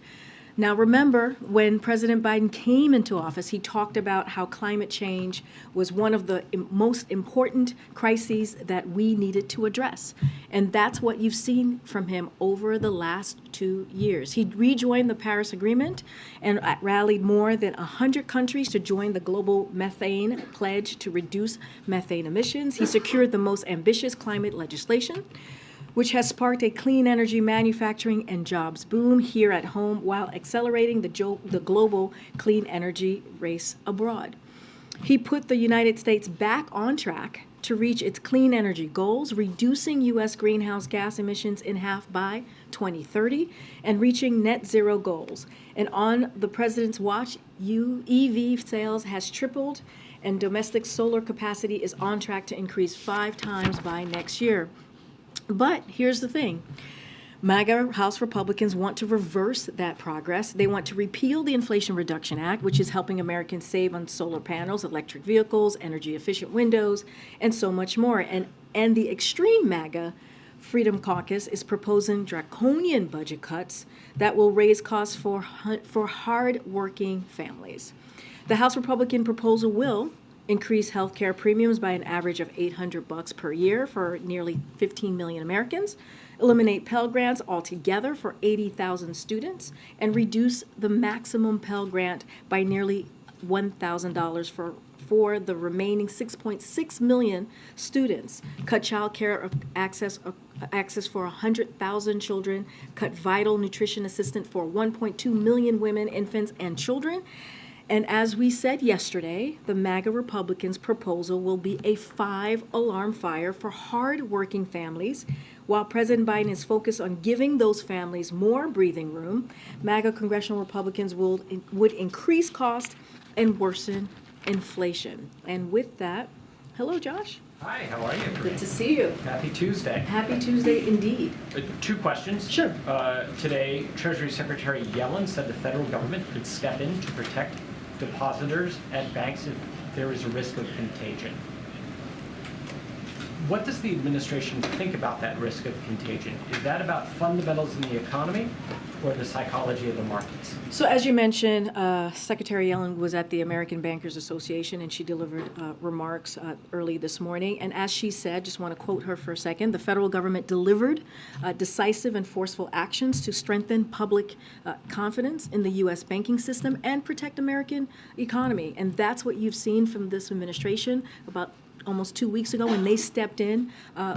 Now, remember, when President Biden came into office, he talked about how climate change was one of the most important crises that we needed to address. And that's what you've seen from him over the last 2 years. He rejoined the Paris Agreement and rallied more than 100 countries to join the global methane pledge to reduce methane emissions. He secured the most ambitious climate legislation, which has sparked a clean energy manufacturing and jobs boom here at home while accelerating the global clean energy race abroad. He put the United States back on track to reach its clean energy goals, reducing U.S. greenhouse gas emissions in half by 2030 and reaching net zero goals. And on the president's watch, EV sales has tripled and domestic solar capacity is on track to increase 5 times by next year. But here's the thing. MAGA House Republicans want to reverse that progress. They want to repeal the Inflation Reduction Act, which is helping Americans save on solar panels, electric vehicles, energy-efficient windows, and so much more. And the extreme MAGA Freedom Caucus is proposing draconian budget cuts that will raise costs for hard-working families. The House Republican proposal will increase health care premiums by an average of $800 per year for nearly 15 million Americans, eliminate Pell Grants altogether for 80,000 students, and reduce the maximum Pell Grant by nearly $1,000 for the remaining 6.6 million students, cut child care access for 100,000 children, cut vital nutrition assistance for 1.2 million women, infants, and children. And as we said yesterday, the MAGA Republicans' proposal will be a 5-alarm fire for hard-working families. While President Biden is focused on giving those families more breathing room, MAGA congressional Republicans would increase costs and worsen inflation. And with that, hello, Josh.
Hi, how are you?
Good to see you.
Happy Tuesday.
Happy Tuesday indeed.
2 questions.
Sure.
Today, Treasury Secretary Yellen said the federal government could step in to protect depositors at banks if there is a risk of contagion. What does the administration think about that risk of contagion? Is that about fundamentals in the economy or the psychology of the markets?
So as you mentioned, Secretary Yellen was at the American Bankers Association and she delivered remarks early this morning. And as she said, just want to quote her for a second, the federal government delivered decisive and forceful actions to strengthen public confidence in the U.S. banking system and protect American economy. And that's what you've seen from this administration about almost 2 weeks ago when they stepped in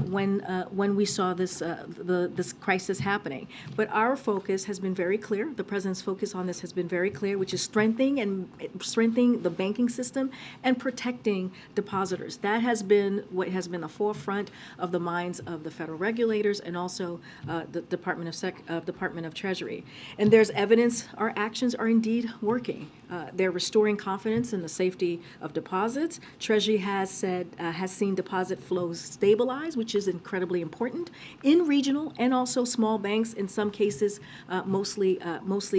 when we saw this this crisis happening. But our focus has been very clear. The president's focus on this has been very clear, which is strengthening the banking system and protecting depositors. That has been what has been the forefront of the minds of the federal regulators and also the Department of Treasury. And there's evidence our actions are indeed working. They're restoring confidence in the safety of deposits. Treasury has said has seen deposit flows stabilize, which is incredibly important in regional and also small banks. In some cases, mostly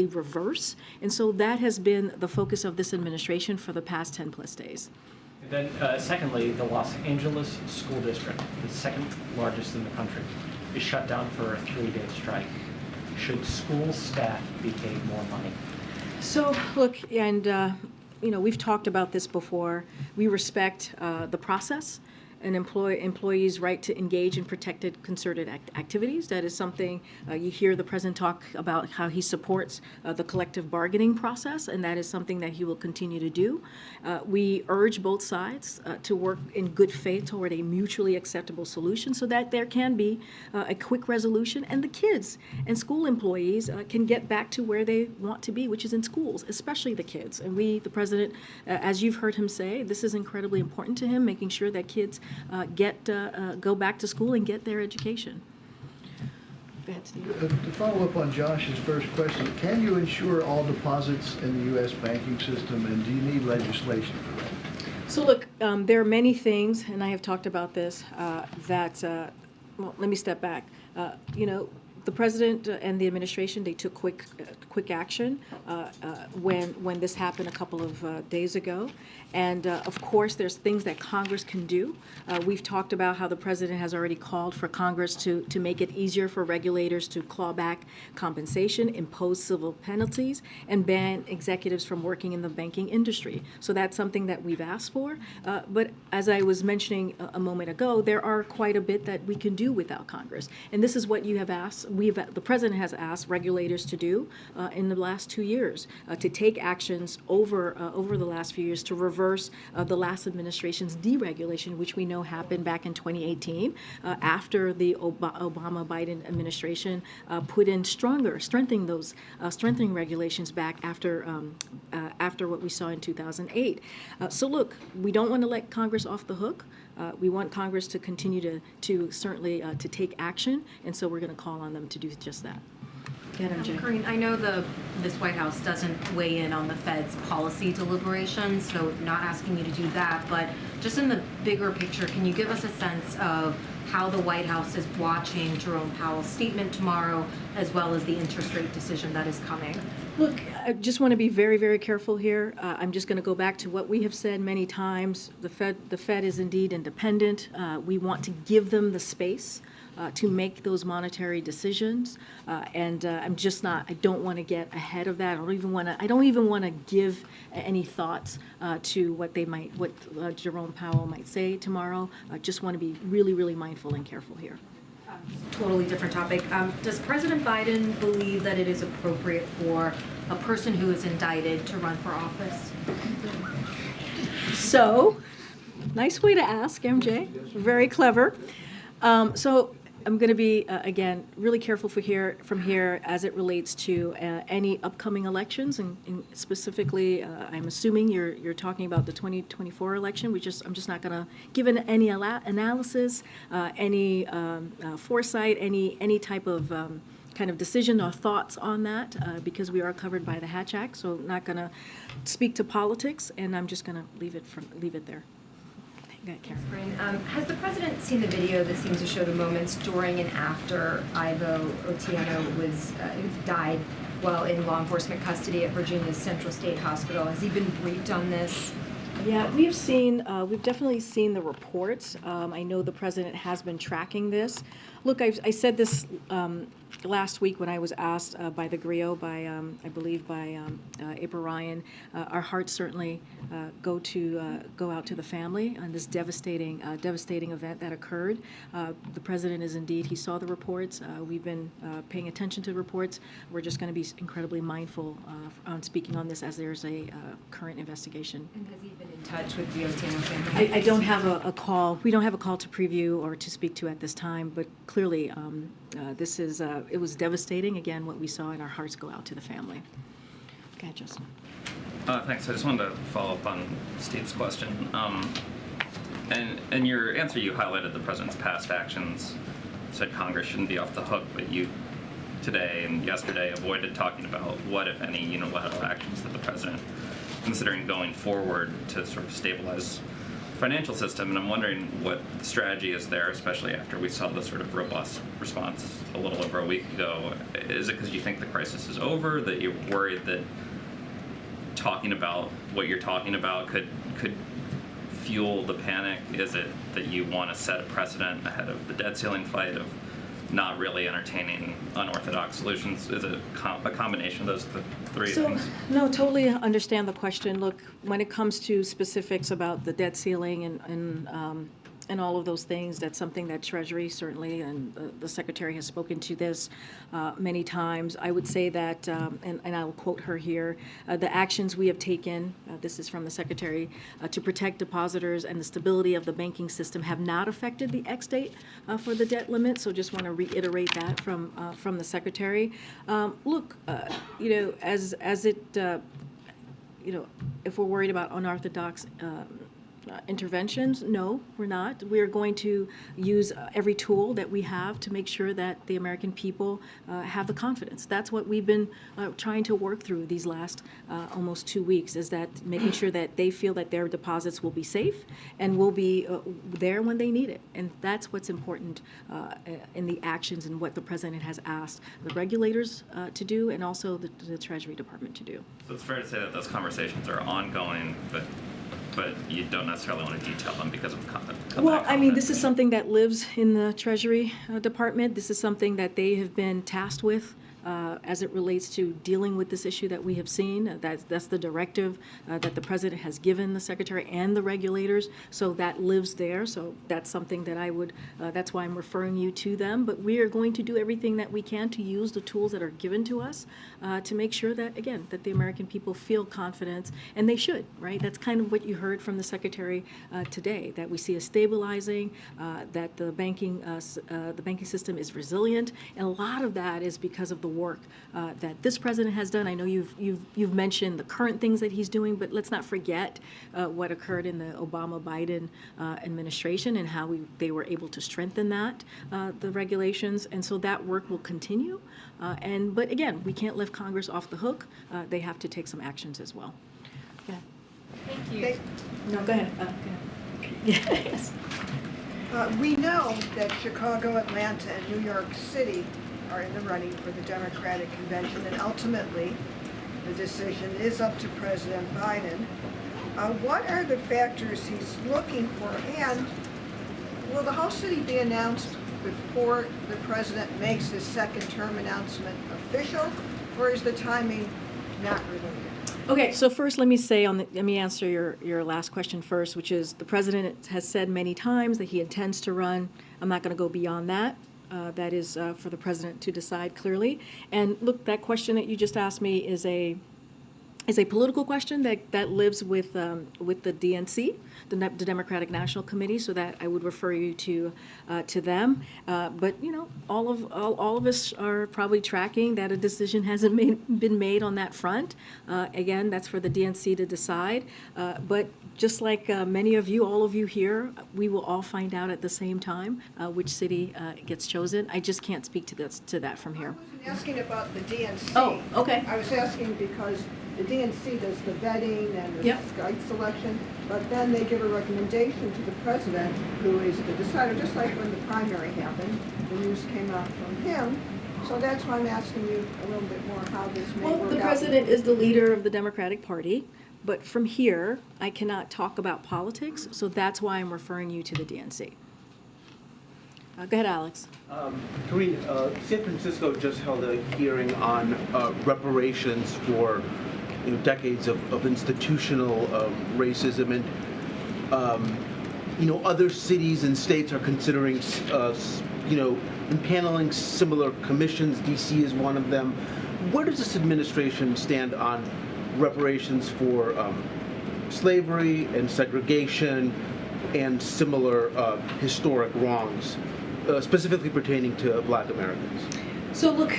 reverse. And so that has been the focus of this administration for the past 10 plus days.
And then, secondly, the Los Angeles School District, the second largest in the country, is shut down for a 3-day strike. Should school staff be paid more money?
So, look, and we've talked about this before. We respect the process and employees' right to engage in protected concerted activities. That is something you hear the president talk about, how he supports the collective bargaining process, and that is something that he will continue to do. We urge both sides to work in good faith toward a mutually acceptable solution so that there can be a quick resolution, and the kids and school employees can get back to where they want to be, which is in schools, especially the kids. And the president, as you've heard him say, this is incredibly important to him, making sure that kids go back to school and get their education. Go ahead, Steve.
To follow up on Josh's first question, can you insure all deposits in the U.S. banking system, and do you need legislation for that?
So look, there are many things, and I have talked about this, well, let me step back. The president and the administration, they took quick action when this happened a couple of days ago. And of course, there's things that Congress can do. We've talked about how the president has already called for Congress to make it easier for regulators to claw back compensation, impose civil penalties, and ban executives from working in the banking industry. So that's something that we've asked for. But as I was mentioning a moment ago, there are quite a bit that we can do without Congress. And this is what you have asked. The president has asked regulators to do in the last 2 years, to take actions over the last few years to reverse the last administration's deregulation, which we know happened back in 2018 after the Obama-Biden administration put in strengthening regulations back after what we saw in 2008. So look, we don't want to let Congress off the hook. We want Congress to continue to certainly to take action, and so we're going to call on them to do just that.
Karine, I know this White House doesn't weigh in on the Fed's policy deliberations, so not asking you to do that, but just in the bigger picture, can you give us a sense of how the White House is watching Jerome Powell's statement tomorrow, as well as the interest rate decision that is coming?
Look, I just want to be very, very careful here. I'm just going to go back to what we have said many times. The Fed is indeed independent. We want to give them the space to make those monetary decisions, and I'm just not. I don't want to get ahead of that. I don't even want to give any thoughts to what Jerome Powell might say tomorrow. I just want to be really, really mindful and careful here.
Totally different topic. Does President Biden believe that it is appropriate for a person who is indicted to run for office?
So, nice way to ask, MJ. Very clever. So I'm going to be, again, really careful from here as it relates to any upcoming elections, and specifically, I'm assuming you're talking about the 2024 election. I'm just not going to give any analysis, any foresight, any type of kind of decision or thoughts on that, because we are covered by the Hatch Act. So not going to speak to politics, and I'm just going to leave it there.
Has the president seen the video that seems to show the moments during and after Ivo Otieno died while in law enforcement custody at Virginia's Central State Hospital? Has he been briefed on this?
Yeah, we've definitely seen the reports. I know the president has been tracking this. Look, I said this last week when I was asked by the Griot, I believe by April Ryan. Our hearts certainly go out to the family on this devastating event that occurred. The president is indeed, he saw the reports. We've been paying attention to the reports. We're just going to be incredibly mindful on speaking on this as there's a current investigation.
And has he been in touch with the Otieno family?
I don't have a call. We don't have a call to preview or to speak to at this time, but clearly it was devastating, again, what we saw, and our hearts go out to the family. Go ahead, Justin.
Thanks. I just wanted to follow up on Steve's question. And in your answer, you highlighted the president's past actions, said Congress shouldn't be off the hook, but you today and yesterday avoided talking about what, if any, unilateral actions that the president considering going forward to sort of stabilize financial system, and I'm wondering what the strategy is there, especially after we saw the sort of robust response a little over a week ago. Is it because you think the crisis is over, that you're worried that talking about what you're talking about could fuel the panic? Is it that you want to set a precedent ahead of the debt ceiling fight of not really entertaining unorthodox solutions? Is it a combination of those three things?
No, totally understand the question. Look, when it comes to specifics about the debt ceiling and all of those things, that's something that Treasury certainly, and the Secretary has spoken to this many times. I would say that, and I'll quote her here, the actions we have taken, this is from the Secretary, to protect depositors and the stability of the banking system have not affected the ex-date for the debt limit. So just want to reiterate that from the Secretary. Look, as it, if we're worried about unorthodox interventions, no, we're not. We are going to use every tool that we have to make sure that the American people have the confidence. That's what we've been trying to work through these last almost 2 weeks, is that making sure that they feel that their deposits will be safe and will be there when they need it. And that's what's important in the actions and what the President has asked the regulators to do, and also the Treasury Department to do.
So it's fair to say that those conversations are ongoing, but you don't necessarily want to detail them because of
Well, I mean, this is something that lives in the Treasury Department. This is something that they have been tasked with as it relates to dealing with this issue that we have seen. That's the directive that the President has given the Secretary and the regulators. So that lives there. So that's something that I would, that's why I'm referring you to them. But we are going to do everything that we can to use the tools that are given to us to make sure that, again, that the American people feel confidence, and they should, right? That's kind of what you heard from the Secretary today, that we see a stabilizing, that the banking system is resilient, and a lot of that is because of the work that this President has done. I know you've mentioned the current things that he's doing, but let's not forget what occurred in the Obama-Biden administration and how they were able to strengthen that, the regulations, and so that work will continue. But again, we can't lift Congress off the hook. They have to take some actions as well. Yeah.
Thank you.
No, go ahead. Go ahead. Yes.
We know that Chicago, Atlanta, and New York City are in the running for the Democratic convention, and ultimately the decision is up to President Biden. What are the factors he's looking for, and will the whole city be announced before the President makes his second term announcement official, or is the timing not related?
Okay, so first let me answer your last question first, which is the President has said many times that he intends to run. I'm not going to go beyond that. That is for the President to decide clearly. And look, that question that you just asked me is a political question that lives with the DNC, the Democratic National Committee, so that I would refer you to them. But all of us are probably tracking that a decision hasn't been made on that front. Again, that's for the DNC to decide. But just like many of you, all of you here, we will all find out at the same time which city gets chosen. I just can't speak to that from here.
I wasn't asking about the DNC.
Oh, okay.
I was asking because the DNC does the vetting and the site selection, but then they give a recommendation to the President, who is the decider, just like when the primary happened. The news came out from him. So that's why I'm asking you a little bit more how this may work out.
Well, the President is the leader of the Democratic Party, but from here, I cannot talk about politics, so that's why I'm referring you to the DNC. Go ahead, Alex.
Karine, San Francisco just held a hearing on reparations for decades of institutional racism, and other cities and states are considering impaneling similar commissions. DC is one of them. Where does this administration stand on reparations for slavery and segregation and similar historic wrongs, specifically pertaining to Black Americans?
So look,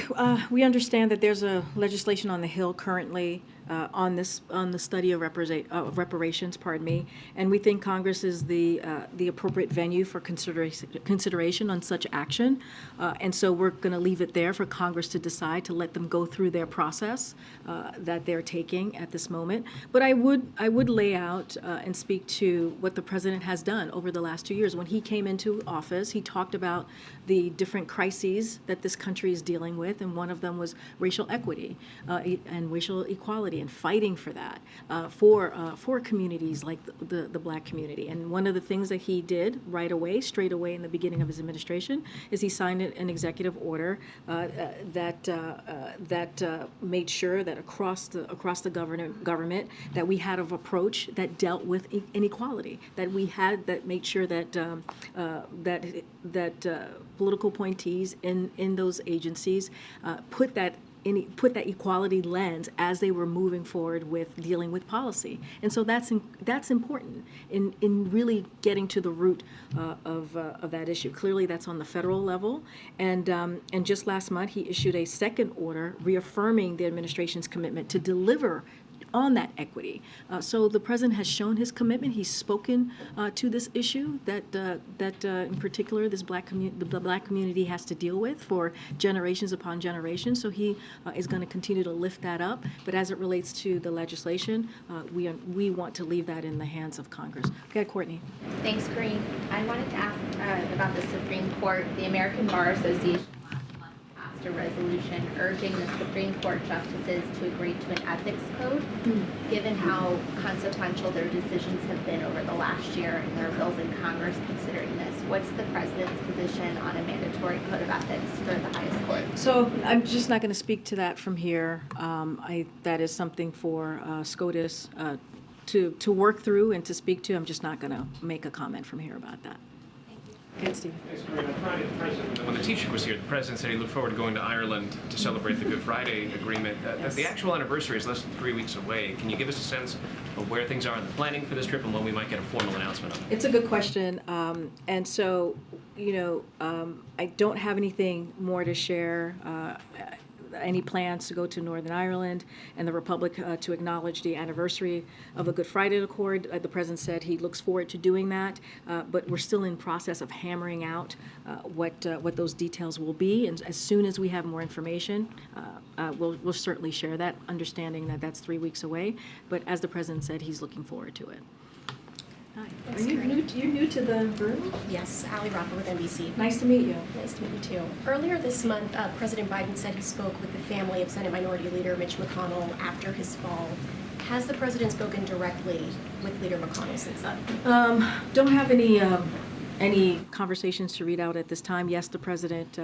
we understand that there's a legislation on the Hill currently on the study of reparations, and we think Congress is the appropriate venue for consideration on such action, and so we're going to leave it there for Congress to decide to let them go through their process that they're taking at this moment. But I would lay out and speak to what the president has done over the last 2 years. When he came into office, he talked about the different crises that this country is dealing with, and one of them was racial equity and racial equality, and fighting for that for communities like the Black community. And one of the things that he did straight away in the beginning of his administration, is he signed an executive order that made sure that across the government that we had an approach that dealt with inequality, that made sure that political appointees in those agencies put that equality lens as they were moving forward with dealing with policy. And so that's important in really getting to the root of that issue. Clearly, that's on the federal level. And just last month, he issued a second order reaffirming the administration's commitment to deliver on that equity. So the president has shown his commitment. He's spoken to this issue that in particular the Black community has to deal with for generations upon generations. So he is going to continue to lift that up. But as it relates to the legislation, we want to leave that in the hands of Congress. Okay, Courtney.
Thanks, Karine. I wanted to ask about the Supreme Court. The American Bar Association a resolution urging the Supreme Court justices to agree to an ethics code, given how consequential their decisions have been over the last year and there are bills in Congress considering this. What's the president's position on a mandatory code of ethics for the highest court?
So I'm just not going to speak to that from here. That is something for SCOTUS to work through and to speak to. I'm just not going to make a comment from here about that. Good, Steve.
When the Taoiseach was here, the president said he looked forward to going to Ireland to celebrate the Good Friday Agreement. The actual anniversary is less than 3 weeks away. Can you give us a sense of where things are in the planning for this trip and when we might get a formal announcement of it?
It's a good question. And so, I don't have anything more to share. Any plans to go to Northern Ireland and the Republic to acknowledge the anniversary of the Good Friday Accord. The president said he looks forward to doing that, but we're still in process of hammering out what those details will be. And as soon as we have more information, we'll certainly share that, understanding that that's 3 weeks away. But as the president said, he's looking forward to it. Hi. Are you new to the room?
Yes, Allie Rocker with NBC.
Nice to meet you.
Nice to meet you too. Earlier this month, President Biden said he spoke with the family of Senate Minority Leader Mitch McConnell after his fall. Has the president spoken directly with Leader McConnell since then?
Don't have any conversations to read out at this time. Yes, the president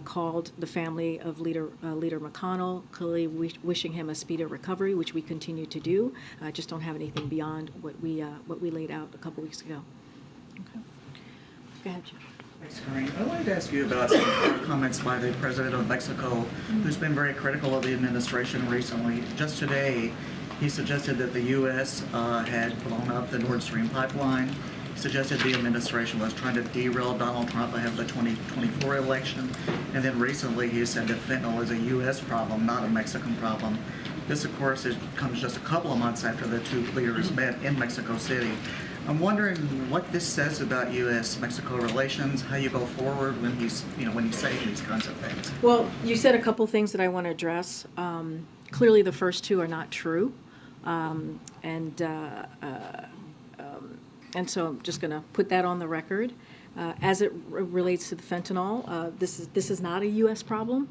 called the family of Leader McConnell, clearly wishing him a speedy recovery, which we continue to do. Just don't have anything beyond what we laid out a couple weeks ago. Okay. Go ahead, Jim.
Thanks, Karine. I wanted to ask you about some comments by the president of Mexico, who's been very critical of the administration recently. Just today, he suggested that the U.S. Had blown up the Nord Stream pipeline. Suggested the administration was trying to derail Donald Trump ahead of the 2024 election. And then recently he said that fentanyl is a U.S. problem, not a Mexican problem. This, of course, comes just a couple of months after the two leaders met in Mexico City. I'm wondering what this says about U.S.-Mexico relations, how you go forward when he's saying these kinds of things.
Well, you said a couple things that I want to address. Clearly, the first two are not true. And so I'm just going to put that on the record. As it relates to the fentanyl, this is not a U.S. problem.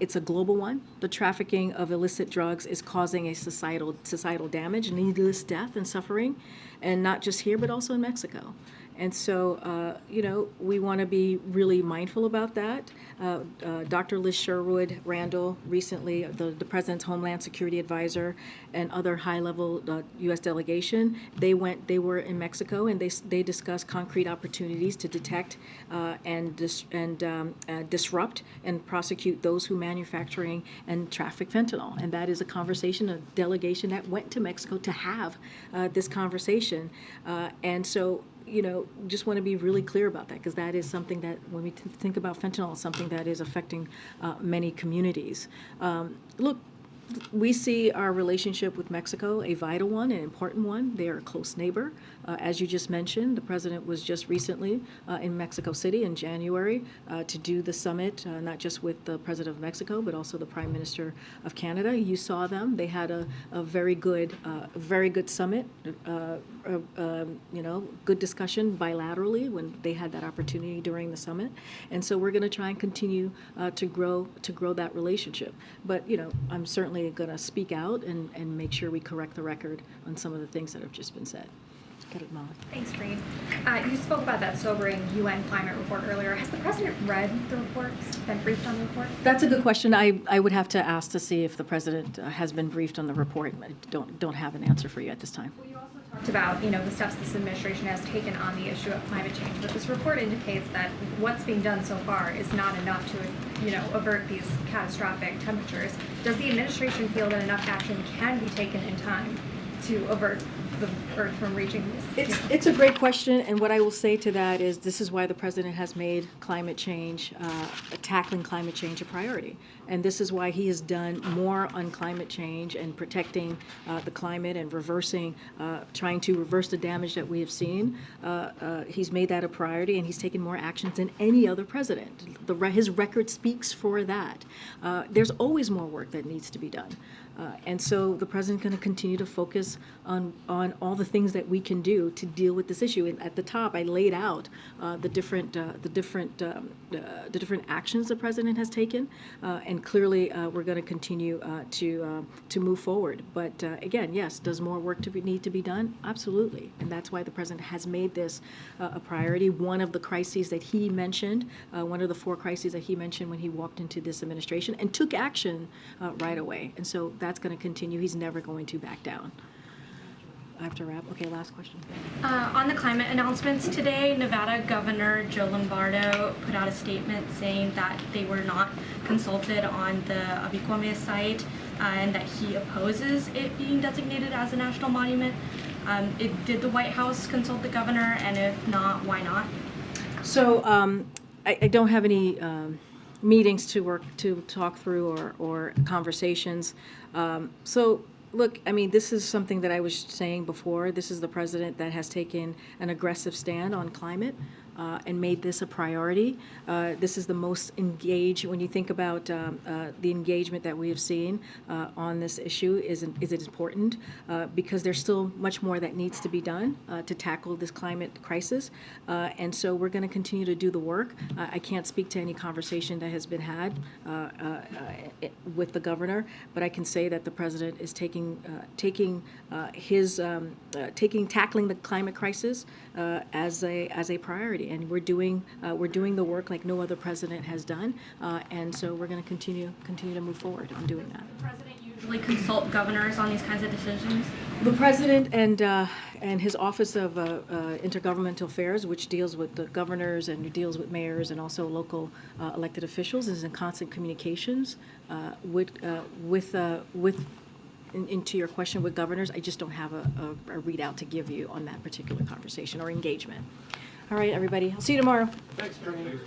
It's a global one. The trafficking of illicit drugs is causing a societal damage, needless death and suffering, and not just here, but also in Mexico. And so, we want to be really mindful about that. Dr. Liz Sherwood Randall, recently, the President's Homeland Security Advisor, and other high-level U.S. delegation, they were in Mexico, and they discussed concrete opportunities to detect and disrupt and prosecute those who manufacturing and traffic fentanyl. And that is a conversation, a delegation that went to Mexico to have this conversation. And so, just want to be really clear about that, because that is something that, when we think about fentanyl, it's something that is affecting many communities. Look, We see our relationship with Mexico a vital one, an important one. They are a close neighbor. As you just mentioned, the president was just recently in Mexico City in January to do the summit, not just with the president of Mexico, but also the prime minister of Canada. You saw them. They had a very good summit, good discussion bilaterally when they had that opportunity during the summit. And so we're going to try and continue to grow that relationship. But, I'm certainly going to speak out and make sure we correct the record on some of the things that have just been said. Get it, Molly.
Thanks, Karine. You spoke about that sobering UN climate report earlier. Has the president read the report, been briefed on the report?
That's a good question. I would have to ask to see if the president has been briefed on the report. I don't have an answer for you at this time.
Well, you also talked about, the steps this administration has taken on the issue of climate change, but this report indicates that what's being done so far is not enough to, avert these catastrophic temperatures. Does the administration feel that enough action can be taken in time to avert the Earth from reaching these?
It's a great question, and what I will say to that is this is why the president has made climate change, tackling climate change a priority. And this is why he has done more on climate change and protecting the climate and trying to reverse the damage that we have seen. He's made that a priority, and he's taken more actions than any other president. His record speaks for that. There's always more work that needs to be done. And so the president's going to continue to focus on all the things that we can do to deal with this issue. And at the top, I laid out the different actions the president has taken, and clearly we're going to continue to move forward. But again, yes, does more work need to be done? Absolutely, and that's why the president has made this a priority. One of the crises that he mentioned, one of the 4 crises that he mentioned when he walked into this administration, and took action right away. And so that's going to continue. He's never going to back down. I have to wrap. Okay, last question.
On the climate announcements today, Nevada Governor Joe Lombardo put out a statement saying that they were not consulted on the Abicuame site and that he opposes it being designated as a national monument. Did the White House consult the governor, and if not, why not?
So I don't have any meetings to talk through or conversations. Look, I mean, this is something that I was saying before. This is the president that has taken an aggressive stand on climate and made this a priority. This is the most engaged, when you think about the engagement that we have seen on this issue, is it important because there's still much more that needs to be done to tackle this climate crisis. And so we're going to continue to do the work. I can't speak to any conversation that has been had with the governor, but I can say that the president is tackling the climate crisis as a priority. And we're doing the work like no other president has done, and so we're going to continue to move forward on doing that.
Does the president usually consult governors on these kinds of decisions?
The president and his Office of Intergovernmental Affairs, which deals with the governors and deals with mayors and also local elected officials, is in constant communications into your question with governors. I just don't have a readout to give you on that particular conversation or engagement. All right, everybody. I'll see you tomorrow.
Thanks, Karine.